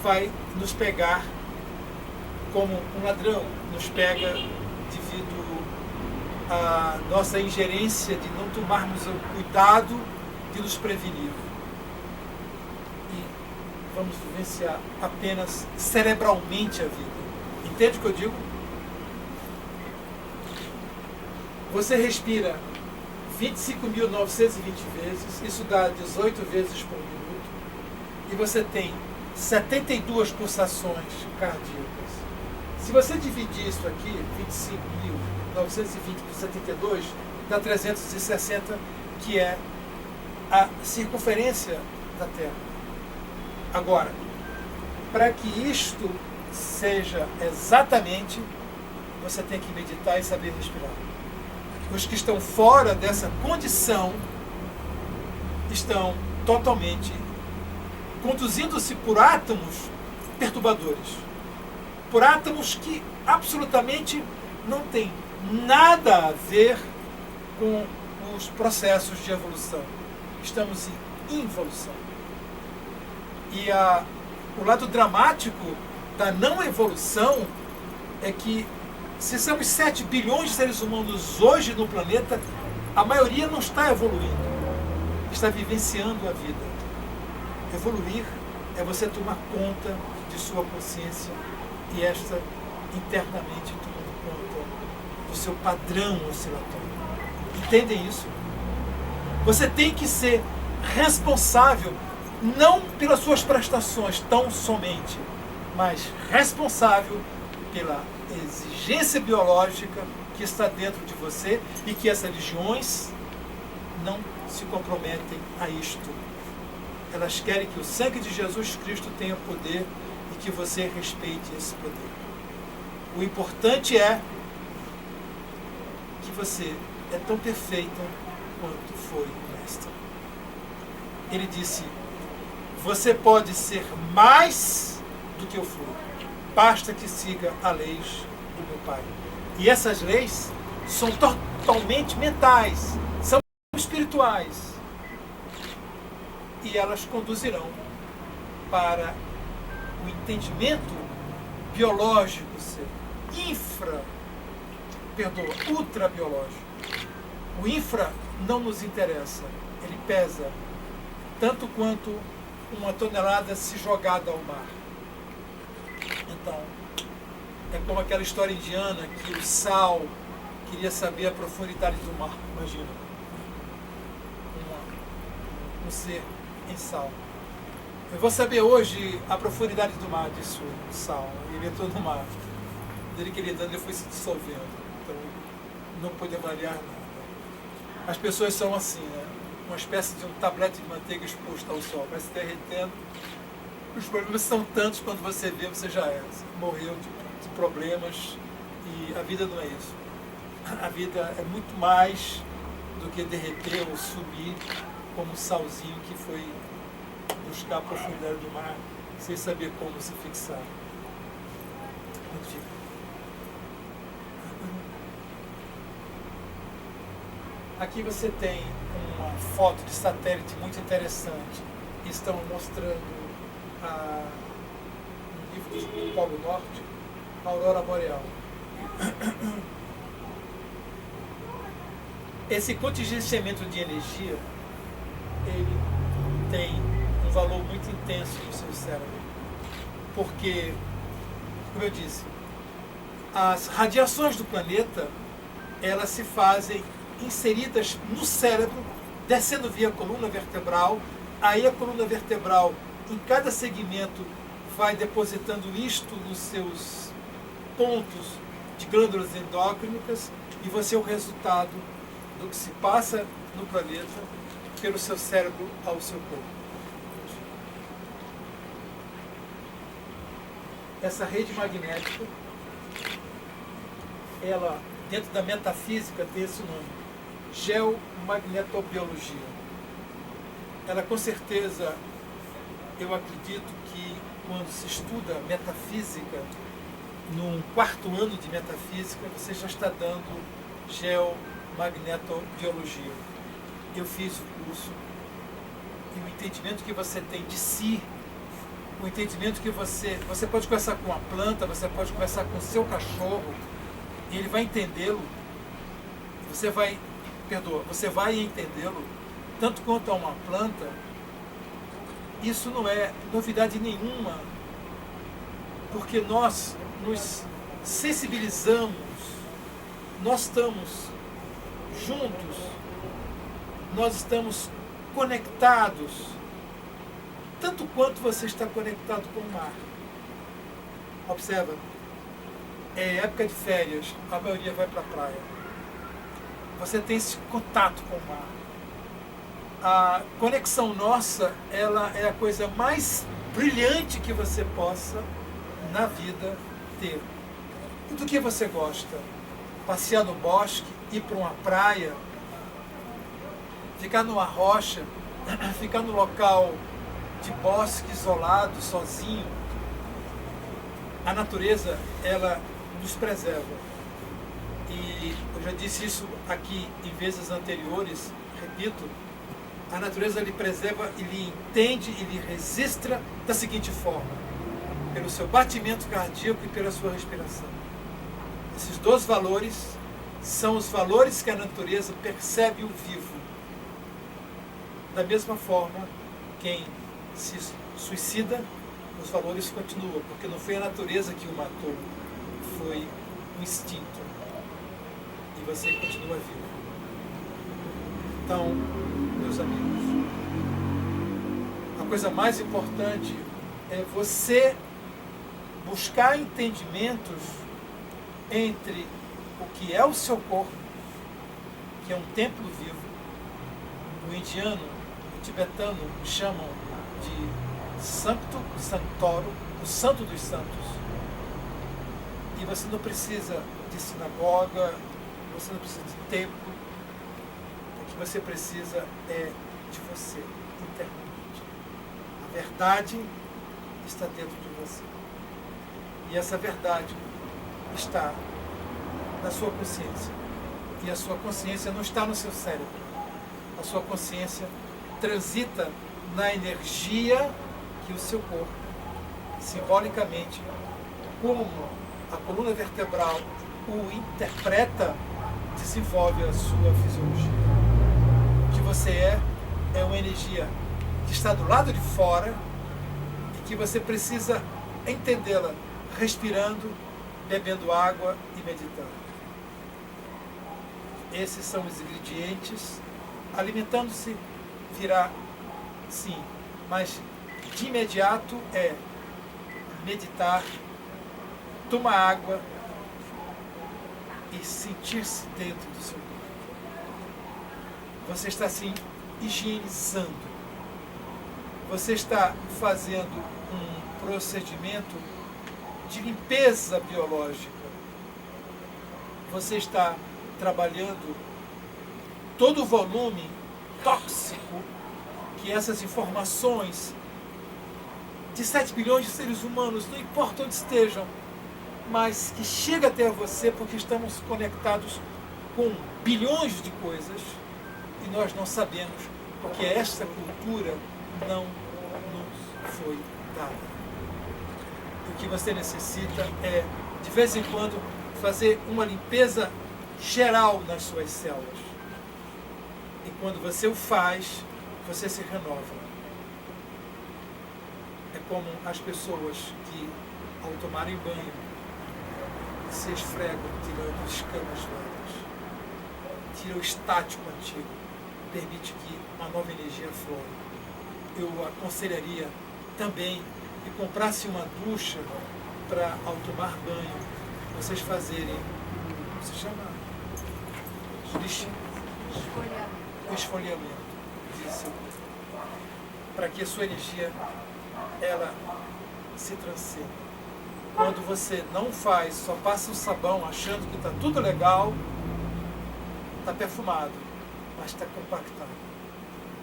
vai nos pegar como um ladrão, nos pega devido à nossa ingerência de não tomarmos o cuidado de nos prevenir. E vamos vivenciar apenas cerebralmente a vida. Entende o que eu digo? Você respira 25.920 vezes, isso dá 18 vezes por minuto, e você tem 72 pulsações cardíacas. Se você dividir isso aqui, 25.920 por 72, dá 360, que é a circunferência da Terra. Agora, para que isto seja exatamente, você tem que meditar e saber respirar. Os que estão fora dessa condição estão totalmente conduzindo-se por átomos perturbadores. Por átomos que absolutamente não têm nada a ver com os processos de evolução. Estamos em involução. E o lado dramático da não evolução é que, se somos 7 bilhões de seres humanos hoje no planeta, a maioria não está evoluindo, está vivenciando a vida. Evoluir é você tomar conta de sua consciência e esta internamente tomando conta do seu padrão oscilatório. Entendem isso? Você tem que ser responsável não pelas suas prestações tão somente, mas responsável pela exigência biológica que está dentro de você e que as religiões não se comprometem a isto. Elas querem que o sangue de Jesus Cristo tenha poder e que você respeite esse poder. O importante é que você é tão perfeita quanto foi o Mestre. Ele disse: você pode ser mais do que eu fui. Basta que siga as leis do meu Pai. E essas leis são totalmente mentais, são espirituais. E elas conduzirão para o entendimento biológico seu, ultrabiológico. O infra não nos interessa, ele pesa tanto quanto uma tonelada se jogada ao mar. Então, é como aquela história indiana que o sal queria saber a profundidade do mar. Imagina, um ser em sal. Eu vou saber hoje a profundidade do mar, disse o sal. Ele entrou no mar. Ele queria dando, ele foi se dissolvendo. Então, não podia variar nada. As pessoas são assim, né? Uma espécie de um tablete de manteiga exposto ao sol, vai se derretendo. Os problemas são tantos, quando você vê, você já é. Você morreu de problemas e a vida não é isso. A vida é muito mais do que derreter ou subir como um salzinho que foi buscar a profundidade do mar sem saber como se fixar. Aqui você tem uma foto de satélite muito interessante. Estão mostrando no livro do Polo Norte a aurora boreal. Esse contingenciamento de energia, ele tem um valor muito intenso no seu cérebro, porque, como eu disse, as radiações do planeta, elas se fazem inseridas no cérebro, descendo via coluna vertebral. Aí a coluna vertebral, em cada segmento, vai depositando isto nos seus pontos de glândulas endócrinas, e você é o resultado do que se passa no planeta pelo seu cérebro ao seu corpo. Essa rede magnética, ela, dentro da metafísica, tem esse nome: geomagnetobiologia. Ela, com certeza, eu acredito que quando se estuda metafísica, num 4º ano de metafísica, você já está dando geomagnetobiologia. Eu fiz o curso, e o entendimento que você tem de si, o entendimento que você pode conversar com uma planta, você pode conversar com o seu cachorro, e ele vai entendê-lo, você vai entendê-lo tanto quanto a uma planta, isso não é novidade nenhuma, porque nós nos sensibilizamos, nós estamos juntos, nós estamos conectados, tanto quanto você está conectado com o mar. Observa, é época de férias, a maioria vai para a praia. Você tem esse contato com o mar. A conexão nossa, ela é a coisa mais brilhante que você possa na vida ter. E do que você gosta? Passear no bosque, ir para uma praia, ficar numa rocha, ficar no local de bosque isolado, sozinho. A natureza, ela nos preserva. E eu já disse isso aqui em vezes anteriores, repito, a natureza lhe preserva, ele entende e lhe registra da seguinte forma: pelo seu batimento cardíaco e pela sua respiração. Esses dois valores são os valores que a natureza percebe o vivo. Da mesma forma, quem se suicida, os valores continuam, porque não foi a natureza que o matou, foi o instinto. E você continua vivo. Então, meus amigos, a coisa mais importante é você buscar entendimentos entre o que é o seu corpo, que é um templo vivo. O indiano, o tibetano chamam de Sancto Sanctorum, o santo dos santos. E você não precisa de sinagoga, você não precisa de templo. O que você precisa é de você, internamente. A verdade está dentro de você. E essa verdade está na sua consciência. E a sua consciência não está no seu cérebro. A sua consciência transita na energia que o seu corpo, simbolicamente, como a coluna vertebral o interpreta, desenvolve a sua fisiologia. O que você é uma energia que está do lado de fora e que você precisa entendê-la respirando, bebendo água e meditando. Esses são os ingredientes. Alimentando-se virá, sim, mas de imediato é meditar, tomar água e sentir-se dentro do seu corpo. Você está se higienizando. Você está fazendo um procedimento de limpeza biológica. Você está trabalhando todo o volume tóxico que essas informações de 7 bilhões de seres humanos, não importa onde estejam, mas que chega até você porque estamos conectados com bilhões de coisas e nós não sabemos, porque esta cultura não nos foi dada. O que você necessita é, de vez em quando, fazer uma limpeza geral nas suas células. E quando você o faz, você se renova. É como as pessoas que, ao tomarem banho, se esfregam, tirando escamas velhas. Tira o estático antigo, permite que uma nova energia flore. Eu aconselharia também que comprasse uma ducha para, ao tomar banho, vocês fazerem, como se chama? Esfoliamento. Isso. Para que a sua energia, ela se transcenda. Quando você não faz, só passa o sabão achando que está tudo legal, está perfumado, mas está compactado.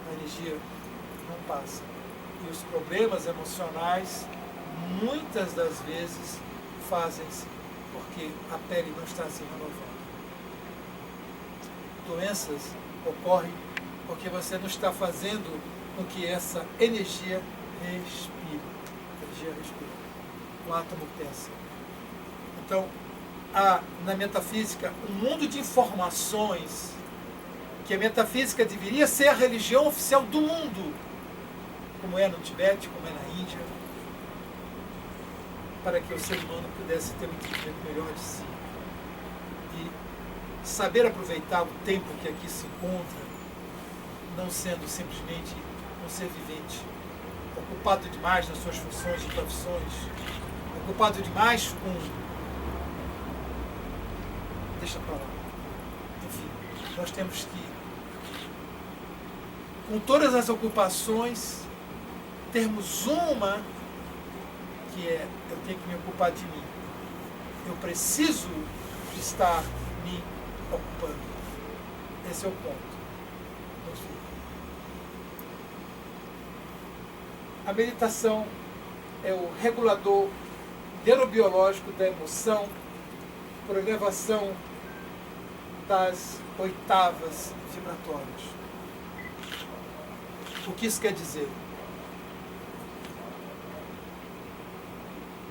A energia não passa. E os problemas emocionais, muitas das vezes, fazem-se porque a pele não está se renovando. Doenças ocorrem porque você não está fazendo com que essa energia respire. A energia respira. O átomo pensa. Então, há na metafísica um mundo de informações que a metafísica deveria ser a religião oficial do mundo. O como é no Tibete, como é na Índia, para que o ser humano pudesse ter um entendimento melhor de si e saber aproveitar o tempo que aqui se encontra, não sendo simplesmente um ser vivente, ocupado demais nas suas funções e profissões, ocupado demais com... Deixa para lá. Enfim, nós temos que, com todas as ocupações, termos uma que é: eu tenho que me ocupar de mim. Eu preciso estar me ocupando. Esse é o ponto. A meditação é o regulador neurobiológico da emoção por elevação das oitavas vibratórias. O que isso quer dizer?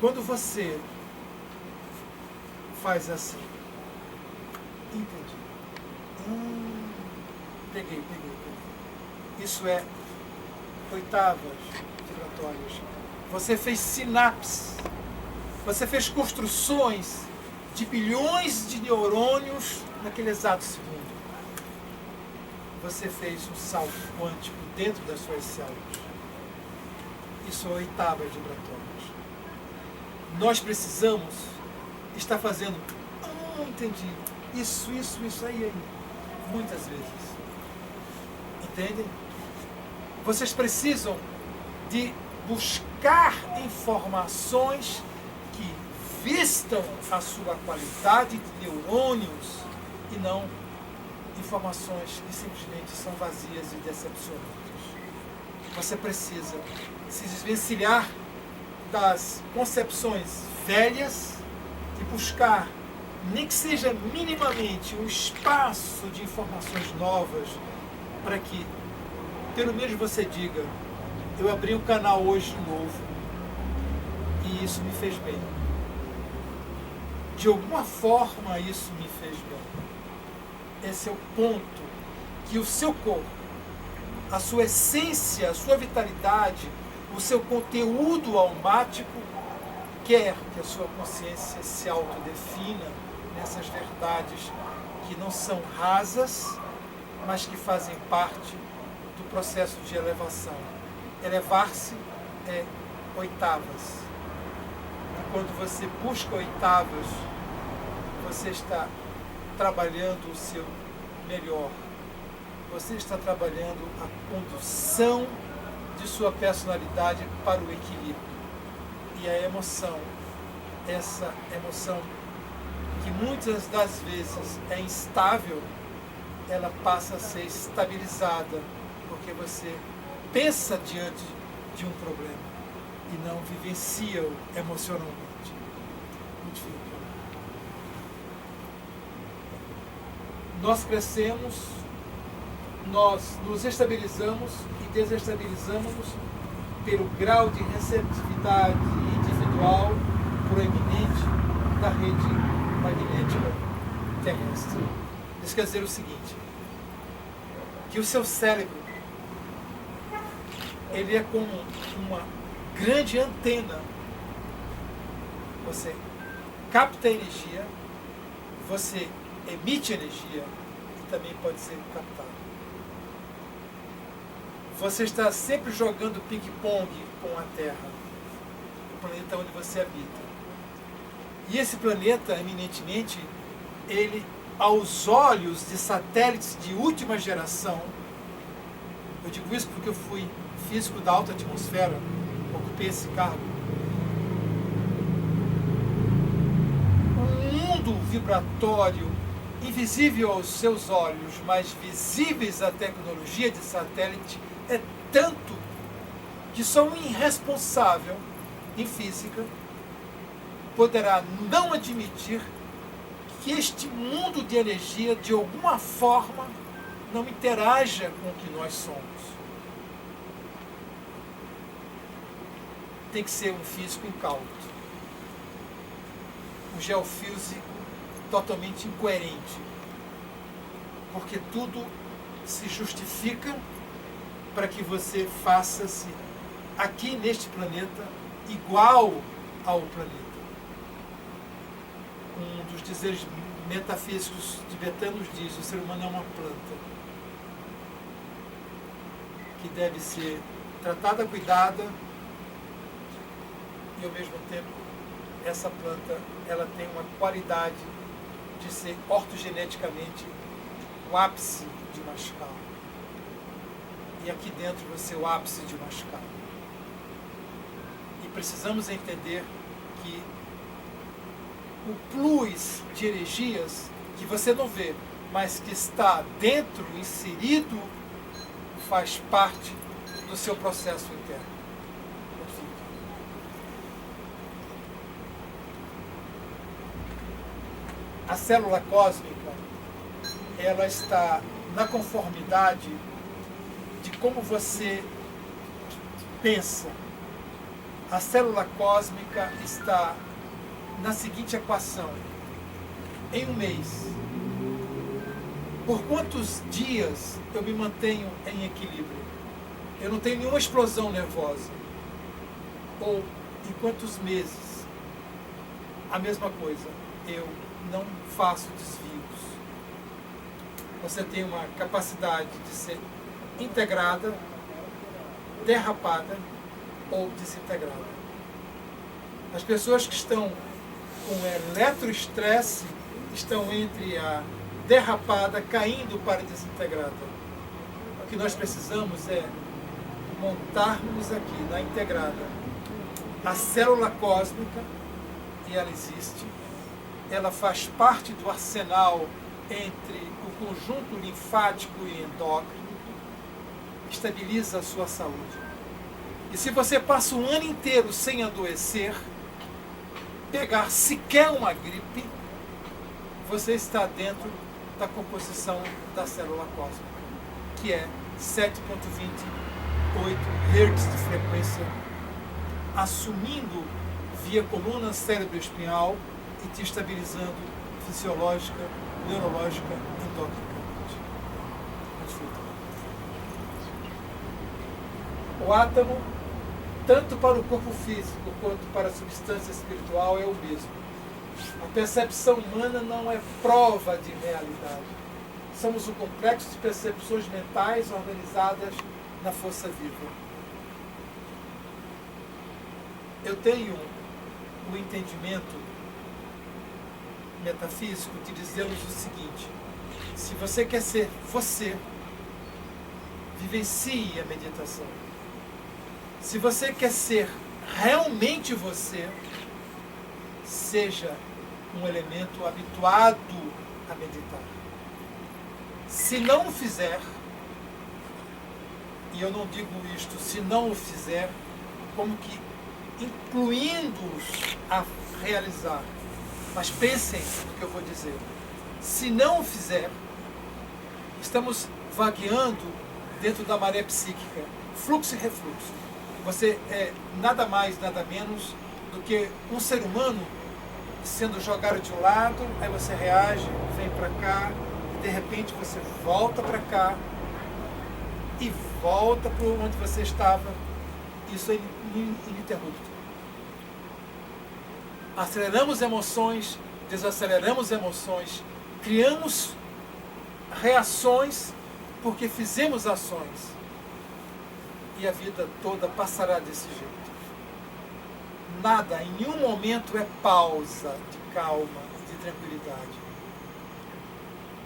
Quando você faz assim, entendi. Peguei. Isso é oitavas vibratórias. Você fez sinapses, você fez construções de bilhões de neurônios naquele exato segundo. Você fez um salto quântico dentro das suas células. Isso é oitavas vibratórias. Nós precisamos estar fazendo, entendi, isso, aí, muitas vezes. Entendem? Vocês precisam de buscar informações que vistam a sua qualidade de neurônios e não informações que simplesmente são vazias e decepcionantes. Você precisa se desvencilhar das concepções velhas e buscar, nem que seja minimamente, um espaço de informações novas para que, pelo menos você diga: eu abri um canal hoje novo e isso me fez bem. De alguma forma isso me fez bem. Esse é o ponto que o seu corpo, a sua essência, a sua vitalidade, o seu conteúdo almático quer que a sua consciência se autodefina nessas verdades que não são rasas, mas que fazem parte do processo de elevação. Elevar-se é oitavas. E quando você busca oitavas, você está trabalhando o seu melhor. Você está trabalhando a condução de sua personalidade para o equilíbrio. E a emoção, essa emoção que muitas das vezes é instável, ela passa a ser estabilizada, porque você pensa diante de um problema e não vivencia-o emocionalmente. Muito difícil. Nós crescemos, nós nos estabilizamos e desestabilizamos pelo grau de receptividade individual proeminente da rede magnética terrestre. Isso quer dizer o seguinte: que o seu cérebro, ele é como uma grande antena. Você capta energia, você emite energia e também pode ser captado. Você está sempre jogando ping-pong com a Terra, o planeta onde você habita. E esse planeta, eminentemente, ele, aos olhos de satélites de última geração, eu digo isso porque eu fui físico da alta atmosfera, ocupei esse cargo. Um mundo vibratório, invisível aos seus olhos, mas visíveis à tecnologia de satélite, é tanto que só um irresponsável em física poderá não admitir que este mundo de energia, de alguma forma, não interaja com o que nós somos. Tem que ser um físico incauto, um geofísico totalmente incoerente, porque tudo se justifica para que você faça-se aqui neste planeta igual ao planeta. Um dos dizeres metafísicos tibetanos diz: o ser humano é uma planta que deve ser tratada, cuidada, e ao mesmo tempo essa planta ela tem uma qualidade de ser ortogeneticamente o ápice de uma escala. E aqui dentro vai ser o ápice de uma escala. E precisamos entender que o plus de energias que você não vê, mas que está dentro, inserido, faz parte do seu processo interno. A célula cósmica, ela está na conformidade de como você pensa. A célula cósmica está na seguinte equação: em um mês, por quantos dias eu me mantenho em equilíbrio? Eu não tenho nenhuma explosão nervosa. Ou em quantos meses? A mesma coisa, eu não faço desvios. Você tem uma capacidade de ser integrada, derrapada ou desintegrada. As pessoas que estão com eletroestresse estão entre a derrapada caindo para a desintegrada. O que nós precisamos é montarmos aqui na integrada a célula cósmica, e ela existe, ela faz parte do arsenal entre o conjunto linfático e endócrino, estabiliza a sua saúde. E se você passa o ano inteiro sem adoecer, pegar sequer uma gripe, você está dentro da composição da célula cósmica, que é 7,28 Hz de frequência, assumindo via coluna cérebro-espinhal e te estabilizando fisiológica, neurológica, endocrinamente. O átomo, tanto para o corpo físico quanto para a substância espiritual, é o mesmo. A percepção humana não é prova de realidade. Somos um complexo de percepções mentais organizadas na força viva. Eu tenho o entendimento metafísico de dizer-nos o seguinte: se você quer ser você, vivencie a meditação. Se você quer ser realmente você, seja um elemento habituado a meditar. Se não o fizer, e eu não digo isto se não o fizer, como que incluindo-os a realizar, mas pensem no que eu vou dizer. Se não o fizer, estamos vagueando dentro da maré psíquica, fluxo e refluxo. Você é nada mais, nada menos do que um ser humano sendo jogado de um lado, aí você reage, vem para cá, e de repente você volta para cá e volta para onde você estava. Isso é ininterrupto. Aceleramos emoções, desaceleramos emoções, criamos reações porque fizemos ações. E a vida toda passará desse jeito. Nada, em nenhum momento é pausa de calma, de tranquilidade.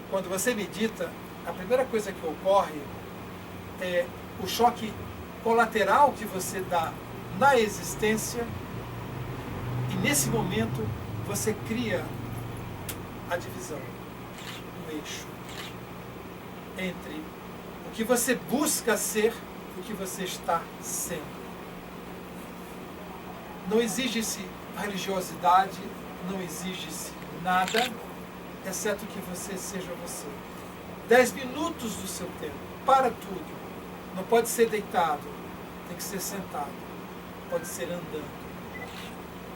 Quando você medita, a primeira coisa que ocorre é o choque colateral que você dá na existência, e nesse momento você cria a divisão, o eixo entre o que você busca ser e o que você está sendo. Não exige-se religiosidade, não exige-se nada, exceto que você seja você. 10 minutos do seu tempo, para tudo. Não pode ser deitado, tem que ser sentado. Pode ser andando.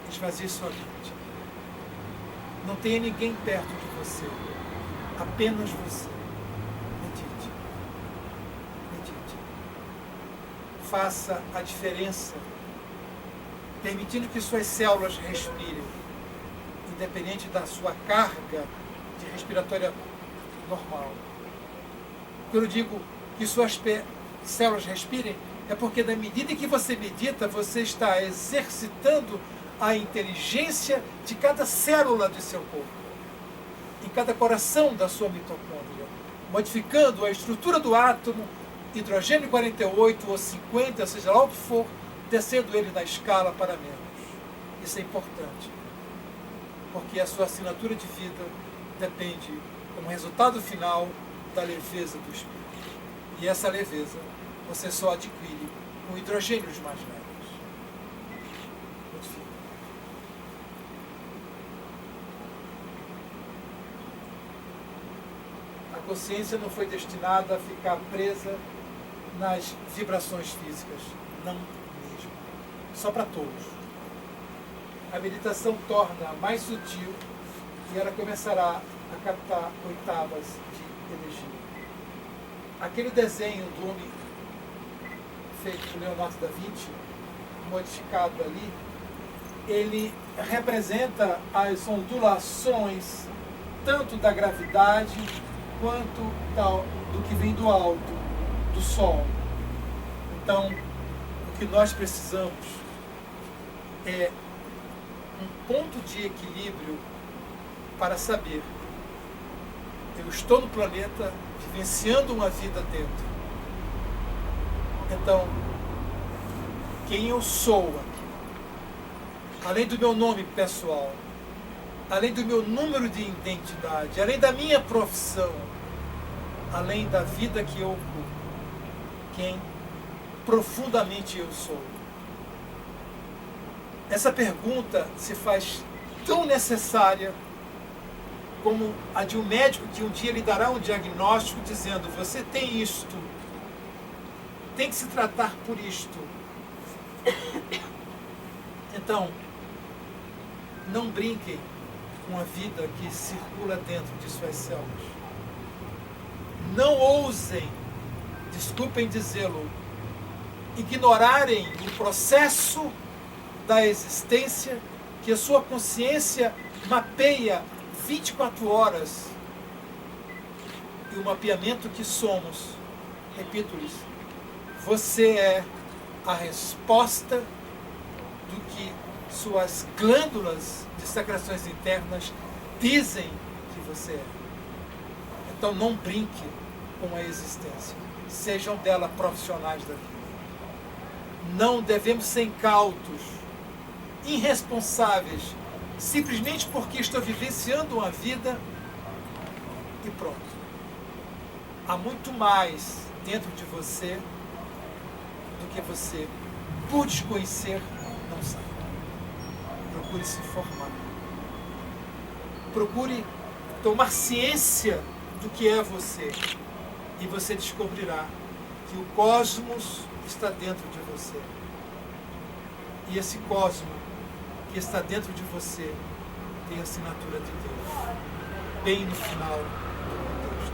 Esvazie sua mente. Não tenha ninguém perto de você. Apenas você. Medite. Medite. faça a diferença, permitindo que suas células respirem, independente da sua carga de respiratória normal. Quando eu digo que suas células respirem, é porque na medida em que você medita, você está exercitando a inteligência de cada célula do seu corpo, em cada coração da sua mitocôndria, modificando a estrutura do átomo, hidrogênio 48 ou 50, seja lá o que for, descendo ele na escala para menos. Isso é importante, porque a sua assinatura de vida depende, como resultado final, da leveza do espírito. E essa leveza você só adquire com hidrogênios mais leves. Modifica. A consciência não foi destinada a ficar presa nas vibrações físicas. Não mesmo. Só para todos. A meditação torna mais sutil e ela começará a captar oitavas de energia. Aquele desenho do homem feito por Leonardo da Vinci, modificado ali, ele representa as ondulações tanto da gravidade quanto do que vem do alto, do Sol. Então, o que nós precisamos é um ponto de equilíbrio para saber: eu estou no planeta vivenciando uma vida dentro. Então, quem eu sou aqui, além do meu nome pessoal, além do meu número de identidade, além da minha profissão, além da vida que eu ocupo, quem profundamente eu sou? Essa pergunta se faz tão necessária como a de um médico que um dia lhe dará um diagnóstico dizendo: você tem isto, tem que se tratar por isto. Então, não brinquem com a vida que circula dentro de suas células. Não ousem, desculpem dizê-lo, ignorarem o processo da existência que a sua consciência mapeia 24 horas. E o mapeamento que somos, repito-lhes, você é a resposta do que suas glândulas de secreções internas dizem que você é. Então não brinque com a existência. Sejam dela profissionais da vida. Não devemos ser incautos, irresponsáveis, simplesmente porque estou vivenciando uma vida e pronto. Há muito mais dentro de você do que você, por desconhecer, não sabe. Procure se informar. Procure tomar ciência do que é você. E você descobrirá que o cosmos está dentro de você. E esse cosmos que está dentro de você tem a assinatura de Deus, bem no final do contexto.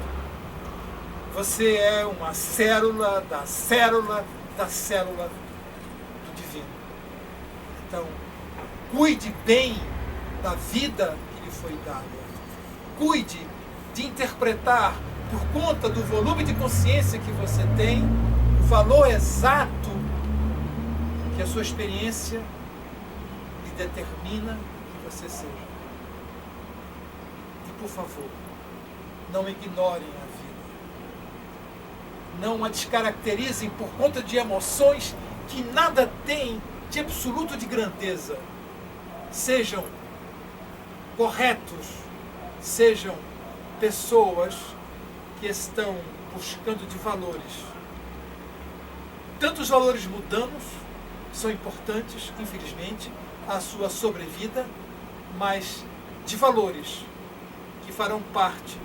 Você é uma célula da célula da célula do divino. Então, cuide bem da vida que lhe foi dada. Cuide de interpretar, por conta do volume de consciência que você tem, o valor exato que a sua experiência lhe determina que você seja. E, por favor, não ignorem a vida. Não a descaracterizem por conta de emoções que nada têm de absoluto de grandeza. Sejam corretos, sejam pessoas que estão buscando de valores. Tanto os valores mundanos são importantes, infelizmente, à sua sobrevida, mas de valores que farão parte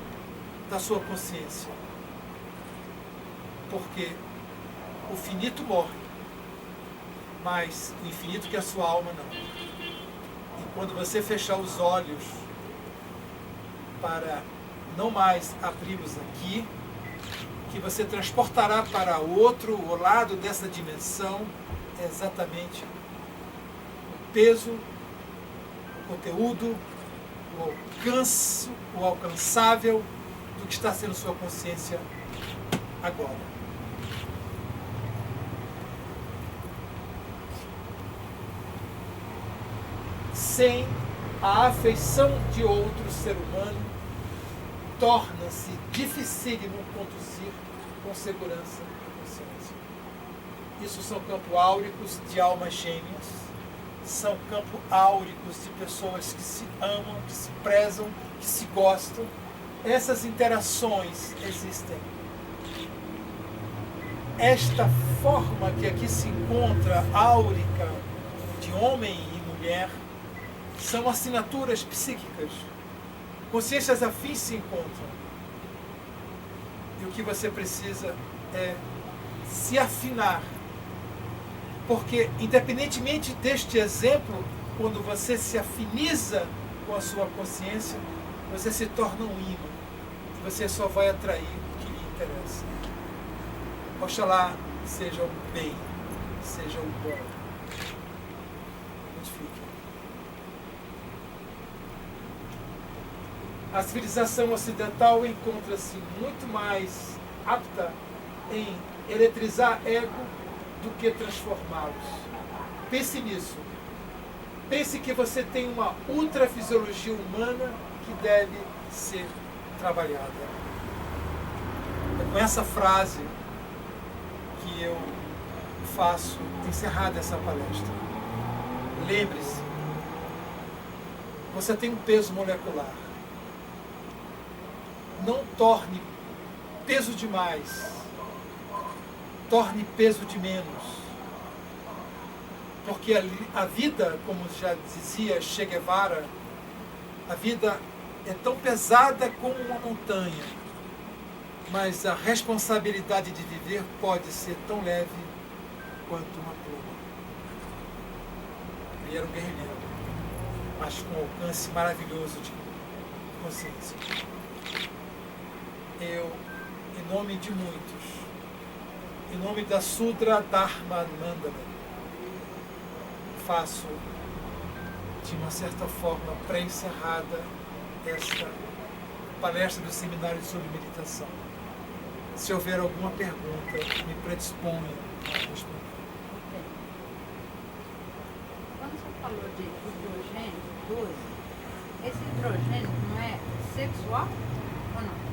da sua consciência. Porque o finito morre, mas o infinito que é a sua alma não. E quando você fechar os olhos para não mais abri-los aqui, que você transportará para o outro lado dessa dimensão é exatamente o peso, o conteúdo, o alcance, o alcançável do que está sendo sua consciência agora. Sem a afeição de outro ser humano, torna-se dificílimo conduzir com segurança a consciência. Isso são campos áuricos de almas gêmeas, são campos áuricos de pessoas que se amam, que se prezam, que se gostam. Essas interações existem. Esta forma que aqui se encontra, áurica, de homem e mulher, são assinaturas psíquicas. Consciências afins se encontram. E o que você precisa é se afinar. Porque, independentemente deste exemplo, quando você se afiniza com a sua consciência, você se torna um imã. E você só vai atrair o que lhe interessa. Oxalá seja o bem, seja o bom. Modifique. A civilização ocidental encontra-se muito mais apta em eletrizar ego do que transformá-los. Pense nisso. Pense que você tem uma ultrafisiologia humana que deve ser trabalhada. É com essa frase que eu faço encerrada essa palestra. Lembre-se, você tem um peso molecular. Não torne peso demais, torne peso de menos. Porque a vida, como já dizia Che Guevara, a vida é tão pesada como uma montanha, mas a responsabilidade de viver pode ser tão leve quanto uma pluma. Ele era um guerrilheiro, mas com um alcance maravilhoso de consciência. Eu, em nome de muitos, em nome da Sudra Dharma Mandala, faço, de uma certa forma, pré-encerrada esta palestra do seminário sobre meditação. Se houver alguma pergunta, me predisponha a responder. Quando você falou de hidrogênio 12, esse hidrogênio não é sexual ou não?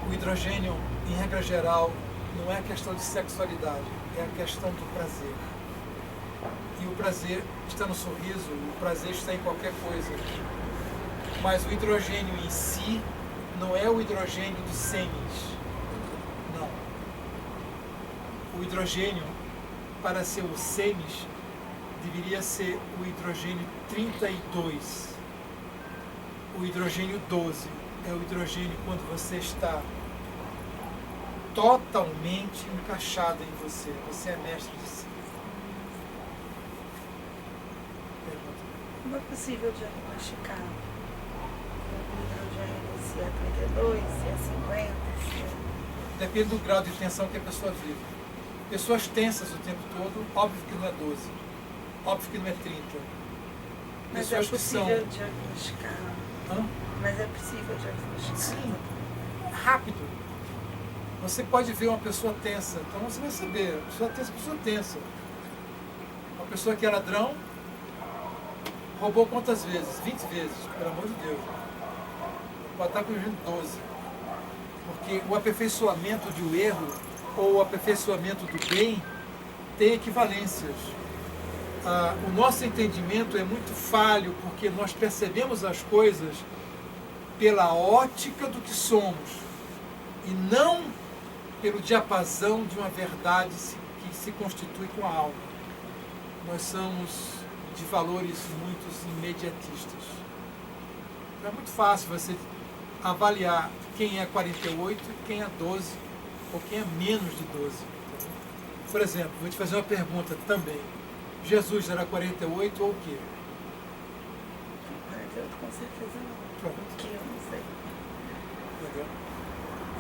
O hidrogênio, em regra geral, não é a questão de sexualidade, é a questão do prazer. E o prazer está no sorriso, o prazer está em qualquer coisa. Mas o hidrogênio em si não é o hidrogênio dos sêmens. Não. O hidrogênio, para ser o sêmis, deveria ser o hidrogênio 32. O hidrogênio 12 é o hidrogênio quando você está totalmente encaixado em você. Você é mestre de si. Como é possível diagnosticar o hidrogênio, se é 32, se é 50, se é... Depende do grau de tensão que a pessoa vive. Pessoas tensas o tempo todo, óbvio que não é 12. Óbvio que não é 30. Mas é Pessoas possível diagnosticar. Hã? Mas é possível diagnosticar. Sim, rápido. Você pode ver uma pessoa tensa, então você vai saber. Pessoa tensa. Uma pessoa que é ladrão, roubou quantas vezes? 20 vezes, pelo amor de Deus. Pode estar corrigindo 12. Porque o aperfeiçoamento do erro ou o aperfeiçoamento do bem tem equivalências. O nosso entendimento é muito falho porque nós percebemos as coisas pela ótica do que somos e não pelo diapasão de uma verdade que se constitui com a alma. Nós somos de valores muito imediatistas. Então é muito fácil você avaliar quem é 48, quem é 12 ou quem é menos de 12. Por exemplo, vou te fazer uma pergunta também. Jesus era 48 ou o quê? 48 com certeza não. Pronto. Que eu não sei. Entendeu?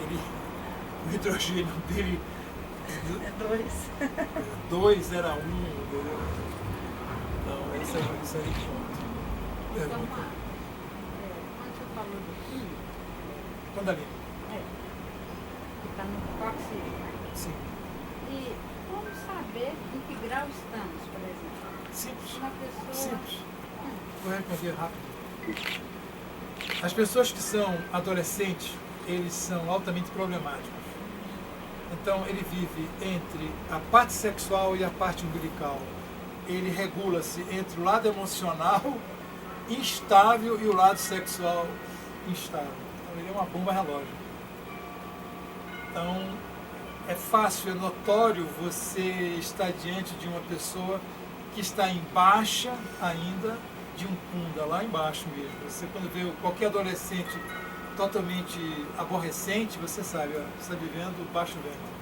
o hidrogênio dele É 2. 2 era 1, entendeu? Então, esse é o ponto. Então, quando você falou do químico, Quando ali? que está no oxígeno, Sim. e como saber em que grau estamos, por exemplo? Simples. Uma pessoa... Simples. Vou responder rápido. As pessoas que são adolescentes, eles são altamente problemáticos. Então, ele vive entre a parte sexual e a parte umbilical. Ele regula-se entre o lado emocional instável e o lado sexual instável. Então, ele é uma bomba relógio. Então, é fácil, é notório você estar diante de uma pessoa que está em baixa ainda de um kunda, lá embaixo mesmo. Você, quando vê qualquer adolescente totalmente aborrecente, você sabe, ó, você está vivendo baixo vento.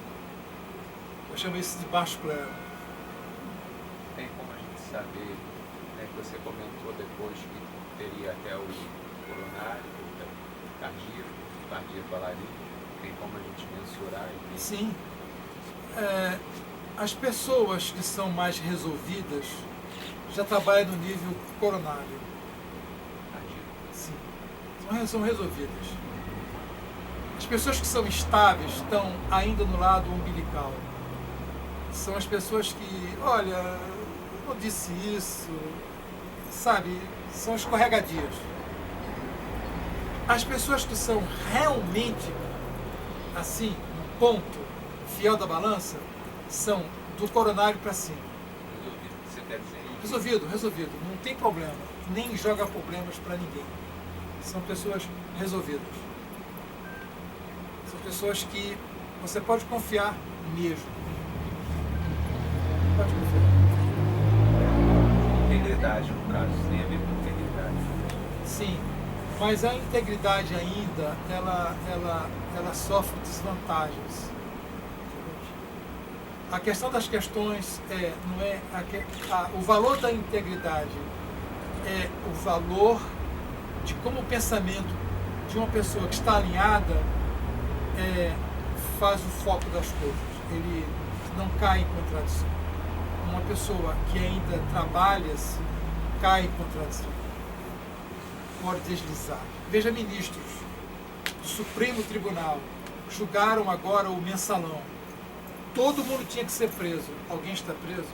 Eu chamo isso de baixo clero. Tem como a gente saber, né, que você comentou depois que teria até o coronário, o cardíaco, bailarino, tem como a gente mensurar isso? Sim. As pessoas que são mais resolvidas já trabalham no nível coronário. Sim. São resolvidas. As pessoas que são estáveis estão ainda no lado umbilical. São as pessoas que, olha, eu não disse isso, sabe, são escorregadias. As pessoas que são realmente, assim, um ponto fiel da balança, são do coronário para cima. Resolvido. Você quer dizer isso? Resolvido. Não tem problema. Nem joga problemas para ninguém. São pessoas resolvidas. São pessoas que você pode confiar mesmo. Pode confiar. Integridade, no caso, tem a ver com integridade. Sim, mas a integridade ainda, ela sofre desvantagens. A questão das questões não é o valor da integridade, é o valor de como o pensamento de uma pessoa que está alinhada faz o foco das coisas. Ele não cai em contradição. Uma pessoa que ainda trabalha-se cai em contradição. Pode deslizar. Veja, ministros do Supremo Tribunal julgaram agora o mensalão. Todo mundo tinha que ser preso. Alguém está preso?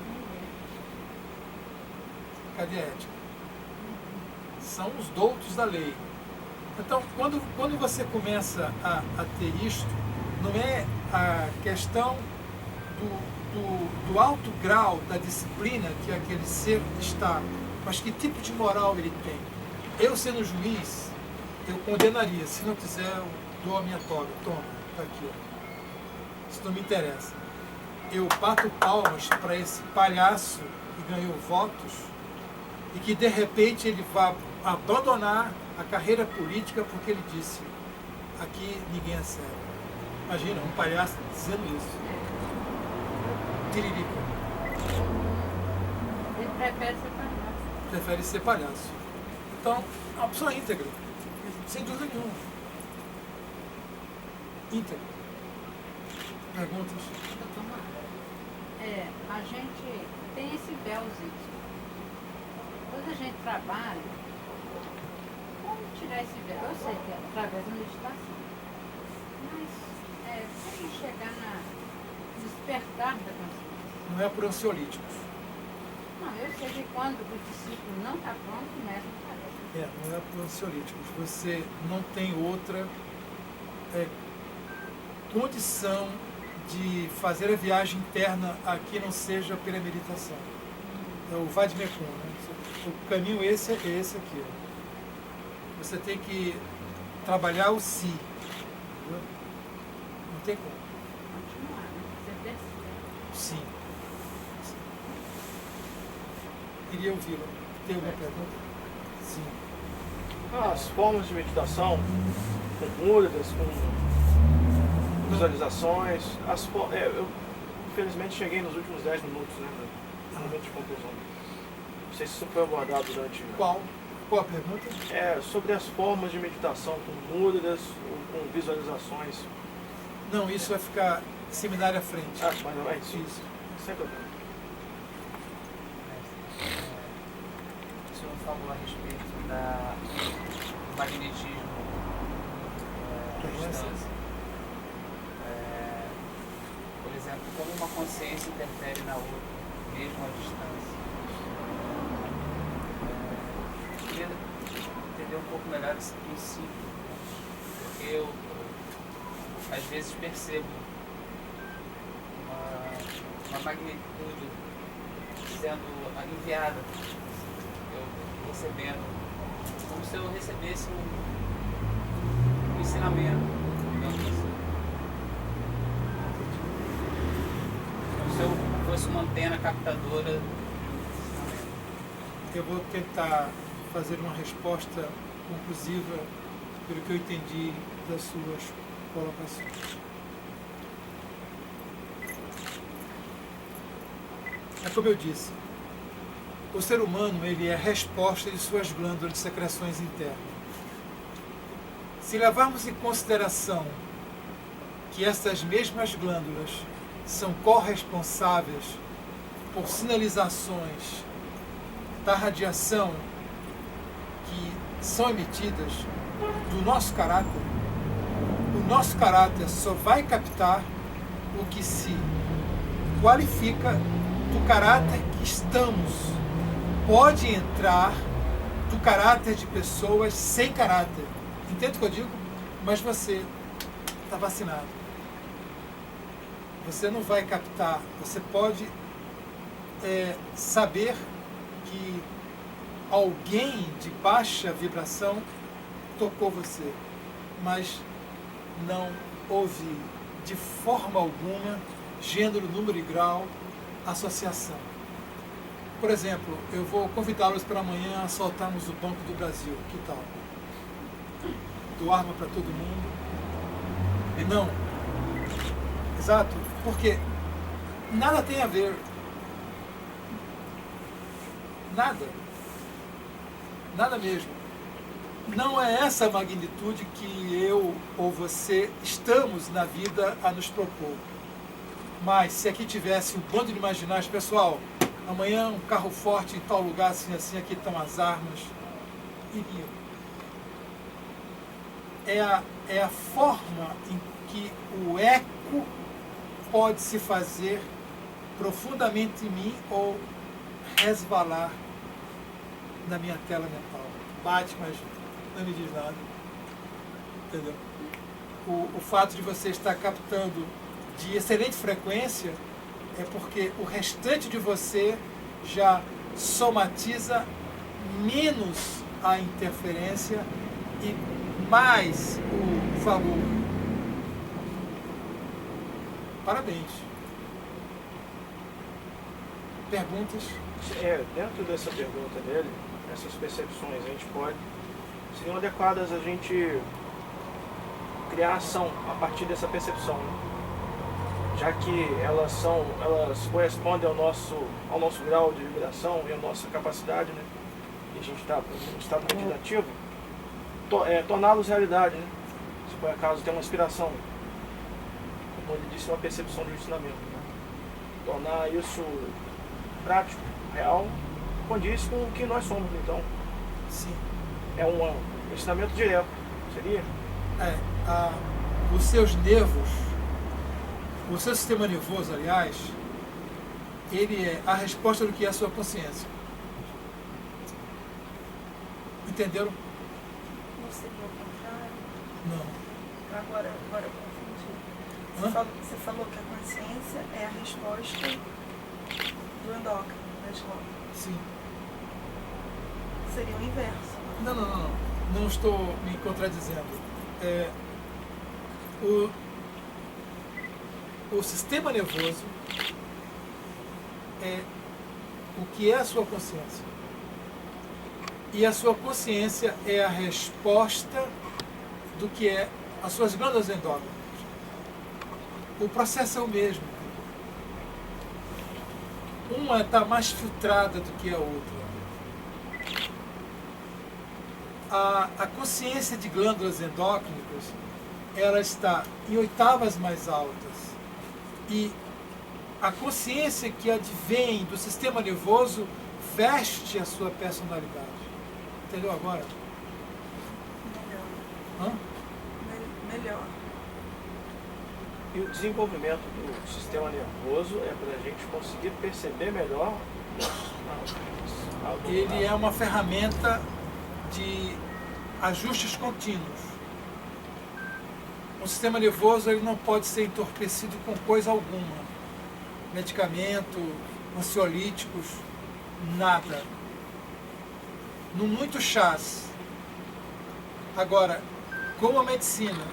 Cadê a ética? São os doutos da lei. Então, quando você começa a ter isto, não é a questão do alto grau da disciplina que aquele ser está, mas que tipo de moral ele tem. Eu, sendo juiz, eu condenaria. Se não quiser, eu dou a minha toga. Toma, está aqui. Ó. Isso não me interessa. Eu bato palmas para esse palhaço que ganhou votos e que, de repente, ele vai abandonar a carreira política porque ele disse: aqui ninguém é sério. Imagina, um palhaço dizendo isso. Tiririca. Ele prefere ser palhaço. Prefere ser palhaço. Então, é uma pessoa íntegra. Sem dúvida nenhuma. Íntegra. Perguntas? Doutor Marcos, a gente tem esse véuzinho. Quando a gente trabalha, como tirar esse véu? Eu sei que é através da meditação. Mas como chegar no despertar da consciência? Não é por ansiolíticos. Não, eu sei que quando o discípulo não está pronto, o mestre parece. Não é por ansiolíticos. Você não tem outra condição de fazer a viagem interna aqui não seja pela meditação. É o Vadimekun, né? O caminho esse é esse aqui. Ó. Você tem que trabalhar o si. Entendeu? Não tem como. Continuar, né? Você percebe. Sim. Queria ouvi-lo. Tem alguma pergunta? Sim. As formas de meditação, com mudras, com visualizações, eu infelizmente cheguei nos últimos 10 minutos, né, no momento de conclusão. Não sei se isso foi abordado durante... Qual a pergunta? Sobre as formas de meditação com mudras ou com visualizações. Não, isso vai ficar seminário à frente. Ah, mas não é isso. Isso. Sem problema. O senhor falou a respeito do magnetismo à distância. Por exemplo, como uma consciência interfere na outra, mesmo à distância. Eu queria entender um pouco melhor esse princípio, porque eu às vezes percebo uma magnitude sendo enviada, eu recebendo, como se eu recebesse um ensinamento, digamos assim. Como se eu fosse uma antena captadora de um ensinamento. Eu vou tentar fazer uma resposta conclusiva pelo que eu entendi das suas colocações. É como eu disse, o ser humano ele é a resposta de suas glândulas de secreções internas. Se levarmos em consideração que essas mesmas glândulas são corresponsáveis por sinalizações da radiação que são emitidas do nosso caráter, o nosso caráter só vai captar o que se qualifica do caráter que estamos. Pode entrar do caráter de pessoas sem caráter. Entende o que eu digo? Mas você está vacinado. Você não vai captar. Você pode saber que alguém de baixa vibração tocou você, mas não houve de forma alguma gênero, número e grau, associação. Por exemplo, eu vou convidá-los para amanhã a assaltarmos o Banco do Brasil. Que tal? Dou arma para todo mundo? E não. Exato. Porque nada tem a ver. Nada. Nada mesmo. Não é essa magnitude que eu ou você estamos na vida a nos propor. Mas se aqui tivesse um bando de imaginários, pessoal, amanhã um carro forte em tal lugar, assim, assim, aqui estão as armas, iriam. É a forma em que o eco pode se fazer profundamente em mim ou resvalar na minha tela mental. Bate, mas não me diz nada. Entendeu? O fato de você estar captando de excelente frequência é porque o restante de você já somatiza menos a interferência e mais o valor. Parabéns. Perguntas? Dentro dessa pergunta dele, essas percepções, a gente pode, seriam adequadas a gente criar ação a partir dessa percepção, né? Já que elas correspondem ao nosso grau de vibração e à nossa capacidade, né? E a gente está em estado meditativo, torná-los realidade, né? Se por acaso tem uma inspiração, como ele disse, uma percepção do ensinamento, né? Tornar isso prático, real, condiz com o que nós somos, então. Sim. É um ensinamento direto, seria? Os seus nervos, o seu sistema nervoso, aliás, ele é a resposta do que é a sua consciência. Entenderam? Não seria o contrário? Não. Agora eu confundi. Você falou que a consciência é a resposta do endócrino, das glândulas. Sim. Seria o inverso. Não. Não estou me contradizendo. O sistema nervoso é o que é a sua consciência. E a sua consciência é a resposta do que é as suas glândulas endócrinas. O processo é o mesmo. Uma está mais filtrada do que a outra. A consciência de glândulas endócrinas ela está em oitavas mais altas. E a consciência que advém do sistema nervoso veste a sua personalidade. Entendeu agora? Melhor. Hã? Melhor. E o desenvolvimento do sistema nervoso é para a gente conseguir perceber melhor. Ele é uma ferramenta de ajustes contínuos. O sistema nervoso ele não pode ser entorpecido com coisa alguma. Medicamento, ansiolíticos, nada. No muito chás. Agora, como a medicina,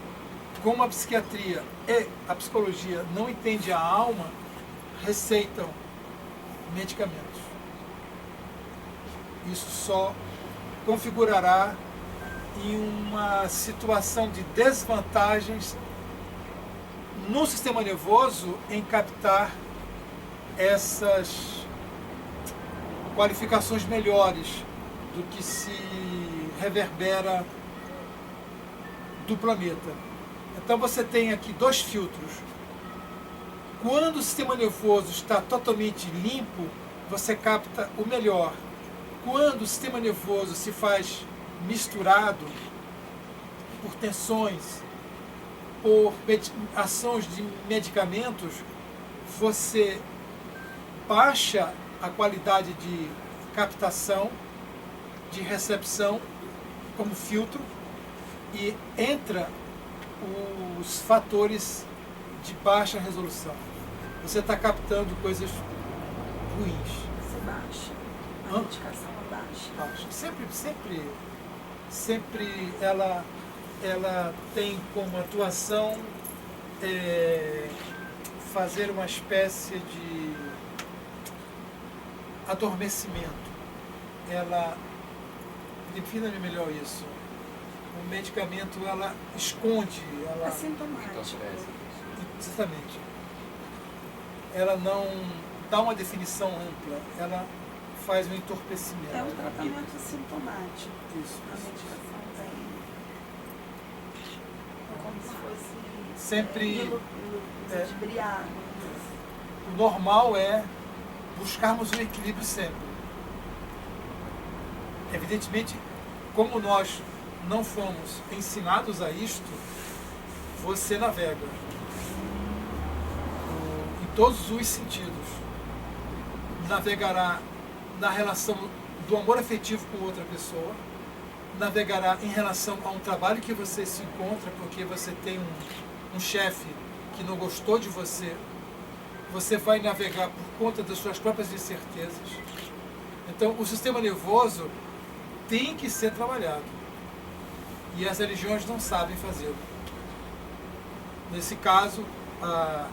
como a psiquiatria e a psicologia não entendem a alma, receitam medicamentos. Isso só configurará em uma situação de desvantagens no sistema nervoso em captar essas qualificações melhores do que se reverbera do planeta. Então você tem aqui dois filtros. Quando o sistema nervoso está totalmente limpo, você capta o melhor. Quando o sistema nervoso se faz misturado por tensões, por ações de medicamentos, você baixa a qualidade de captação, de recepção como filtro e entra os fatores de baixa resolução. Você está captando coisas ruins. Você baixa. A Hã? medicação baixa. Baixa. Sempre ela tem como atuação fazer uma espécie de adormecimento. Ela, defina-me melhor isso. O medicamento ela esconde, ela Assintomático. exatamente. Ela não dá uma definição ampla, ela faz um entorpecimento. É um tratamento sintomático. Isso. A medicação tem como se fosse Sempre ludibriar. o normal é buscarmos o equilíbrio sempre. Evidentemente, como nós não fomos ensinados a isto, você navega em todos os sentidos. Navegará na relação do amor afetivo com outra pessoa, navegará em relação a um trabalho que você se encontra porque você tem um chefe que não gostou de você, você vai navegar por conta das suas próprias incertezas. Então, o sistema nervoso tem que ser trabalhado. E as religiões não sabem fazê-lo. Nesse caso, a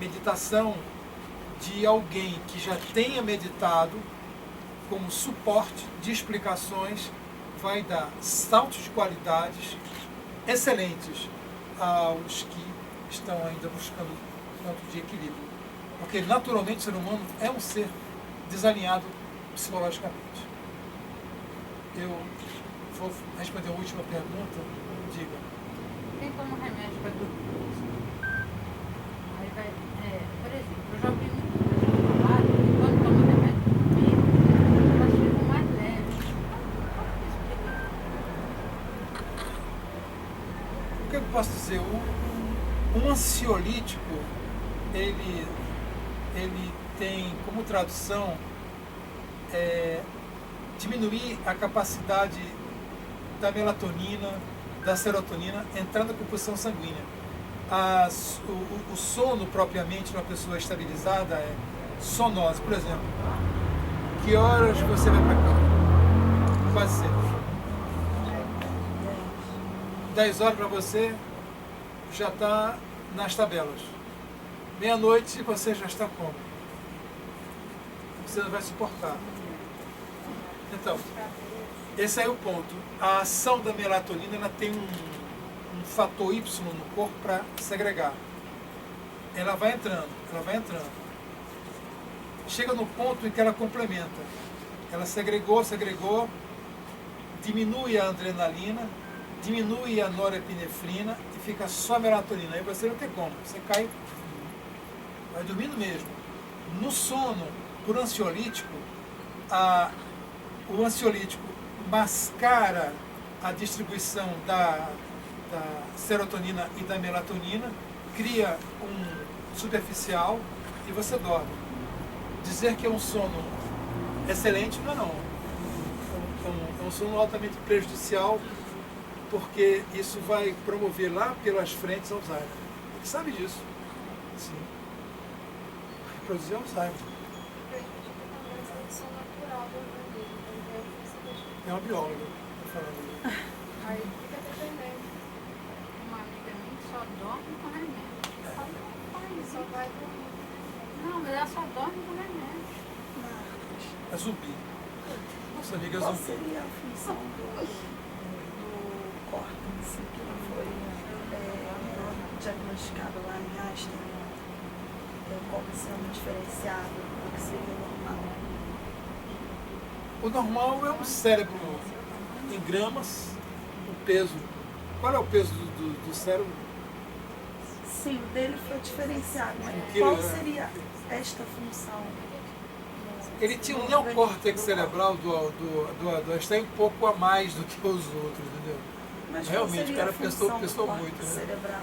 meditação de alguém que já tenha meditado, como suporte de explicações, vai dar saltos de qualidades excelentes aos que estão ainda buscando um ponto de equilíbrio. Porque, naturalmente, o ser humano é um ser desalinhado psicologicamente. Eu vou responder a última pergunta. Diga. Tem como remédio para dormir? Aí vai, por exemplo, eu já ouvi muita gente falar que quando toma remédio para dormir, elas ficam mais leves. O que eu posso dizer? Um ansiolítico, ele tem como tradução diminuir a capacidade da melatonina, da serotonina entrar na compulsão sanguínea. O sono propriamente de uma pessoa estabilizada é sonose. Por exemplo, que horas você vai para cama? Quase sempre. 10 horas para você já está nas tabelas. Meia-noite você já está como? Você não vai suportar. Então, esse é o ponto. A ação da melatonina ela tem um fator Y no corpo para segregar. Ela vai entrando, ela vai entrando. Chega no ponto em que ela complementa. Ela segregou, diminui a adrenalina, diminui a norepinefrina e fica só melatonina. Aí você não tem como, você cai, vai dormindo mesmo. No sono, por ansiolítico, o ansiolítico mascara a distribuição da serotonina e da melatonina, cria um superficial e você dorme. Dizer que é um sono excelente não. É um sono altamente prejudicial, porque isso vai promover lá pelas frentes Alzheimer. Você sabe disso? Sim. Reproduzir Alzheimer. É uma bióloga que tá falando. Aí fica dependendo. Uma amiga minha só dorme com remédio. Só vai dormir. Não, mas ela só dorme com remédio. É zumbi. Nossa amiga é Qual zumbi. seria a função do córtex que foi diagnosticado lá em Einstein como sendo diferenciado do que seria normal? O normal é um cérebro em gramas, o peso. Qual é o peso do cérebro? Sim, o dele foi diferenciado, mas Que- qual seria esta função? Ele tinha um neocórtex cerebral do Einstein um pouco a mais do que os outros, entendeu? Mas Realmente, qual seria o cara a função pensou do muito, córtex né? cerebral?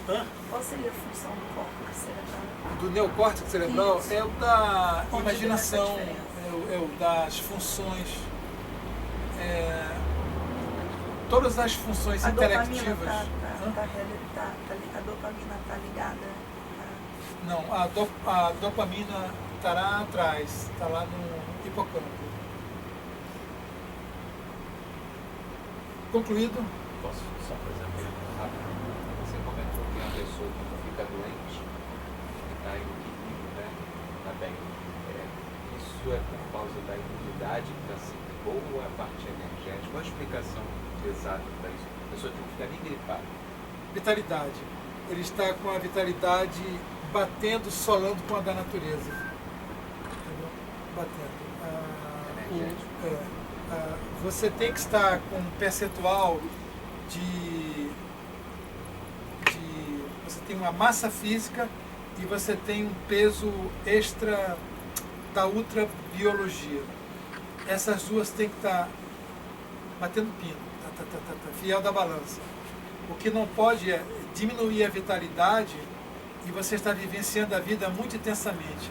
Hã? Qual seria a função do córtex cerebral? Do neocórtex cerebral Isso. é o da Onde imaginação, vem essa diferença? é o das funções, todas as funções A dopamina intelectivas. Hã? a dopamina está ligada a... Não, a dopamina estará atrás, está lá no hipocampo. Concluído? Posso só fazer uma pergunta rápida? Você comentou que uma pessoa que não fica doente, que está em equilíbrio, né? Está bem. Isso é por causa da imunidade que está sendo boa ou a parte energética? Qual a explicação exata para isso? A pessoa que não fica nem gripada. Vitalidade. Ele está com a vitalidade batendo, solando com a da natureza. Entendeu? Batendo. Você tem que estar com um percentual você tem uma massa física e você tem um peso extra da ultrabiologia. Essas duas têm que estar batendo pino, fiel da balança. O que não pode é diminuir a vitalidade e você está vivenciando a vida muito intensamente.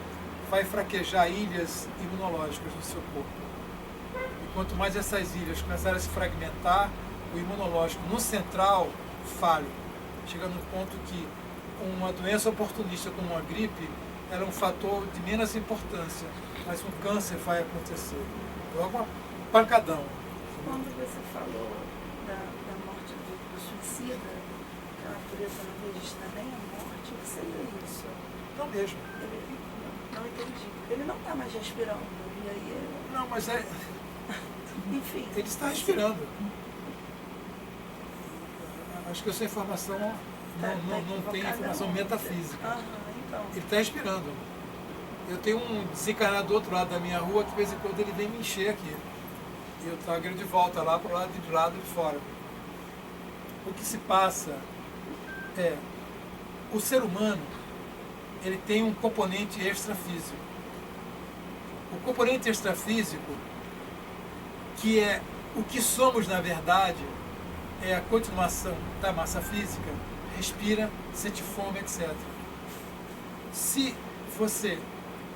Vai fraquejar ilhas imunológicas no seu corpo. E quanto mais essas ilhas começarem a se fragmentar, o imunológico no central falha. Chega num ponto que uma doença oportunista como uma gripe ela é um fator de menos importância, mas um câncer vai acontecer. Logo um pancadão. Quando você falou da morte do suicida, que a natureza não registra nem a morte, o que seria isso? Não mesmo. Não entendi. Ele não está mais respirando. E aí ele... Não, mas Enfim. ele está respirando. Acho que essa informação não tem informação metafísica. Então. Ele está respirando. Eu tenho um desencarnado do outro lado da minha rua que de vez em quando ele vem me encher aqui. E eu trago ele de volta lá para o lado de fora. O que se passa é o ser humano ele tem um componente extrafísico. O componente extrafísico, que é o que somos na verdade, é a continuação da massa física, respira, sente fome, etc. Se você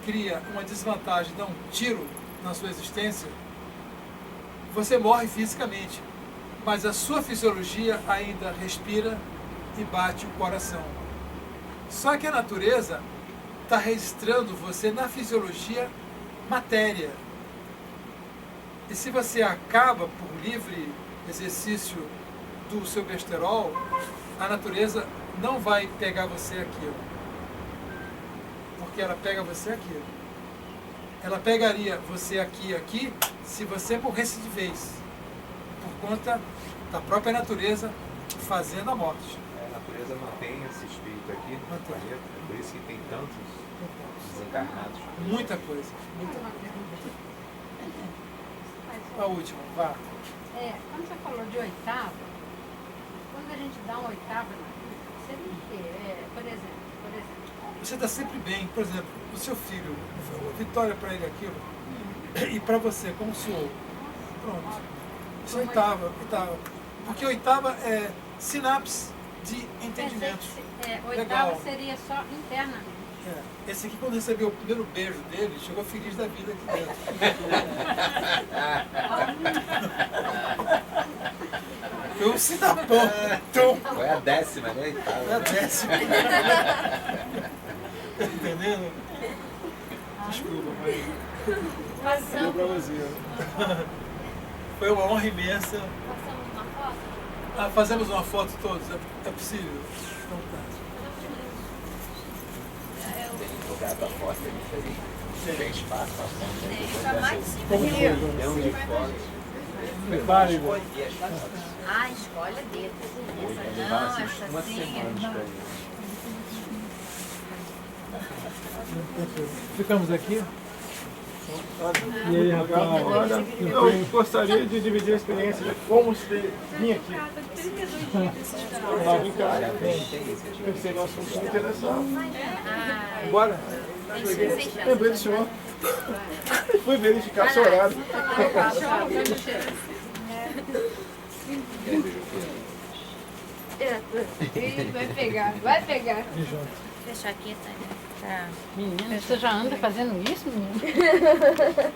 cria uma desvantagem, dá um tiro na sua existência, você morre fisicamente, mas a sua fisiologia ainda respira e bate o coração. Só que a natureza está registrando você na fisiologia matéria. E se você acaba por livre exercício do seu besterol, a natureza não vai pegar você aquilo. Porque ela pega você aquilo. Ela pegaria você aqui, se você morresse de vez. Por conta da própria natureza fazendo a morte. A natureza mantém esse espírito aqui no Mantém. planeta, é por isso que tem tantos desencarnados. Muita coisa. A última, vá. Quando você falou de oitava, quando a gente dá uma oitava na vida, seria o quê? Por exemplo, Você está sempre bem. Por exemplo, o seu filho, a vitória para ele é aquilo, e para você, como soou? Pronto. Isso é oitava. Porque oitava é sinapse de entendimento. oitava Legal. seria só internamente. Esse aqui, quando recebeu o primeiro beijo dele, chegou feliz da vida aqui dentro. Foi um sinapão. Então, Foi a 10ª, né? foi a 10ª. Tá entendendo? Desculpa, mas Deu pra você. foi uma honra imensa. Passamos uma foto? Fazemos uma foto todos? É possível? Então tá. Lugar pra foto ali, tem espaço pra foto. Fica mais de 5 Como foi, dias. João? Milhão de fotos. Vários. Escolhi as fotos. Ah, escolhe a dedo. Essa Levar, não, assim, essa uma sim. semana escolhendo. Ficamos aqui? E aí, rapaz? Agora, eu gostaria de dividir a experiência de como você vir aqui. Vim cá. Pensei no assunto que me interessava. Bora. Lembrei do senhor. Fui verificar o seu horário. Vai pegar. Fechar aqui, tá? Menina, você já anda fazendo isso, menina?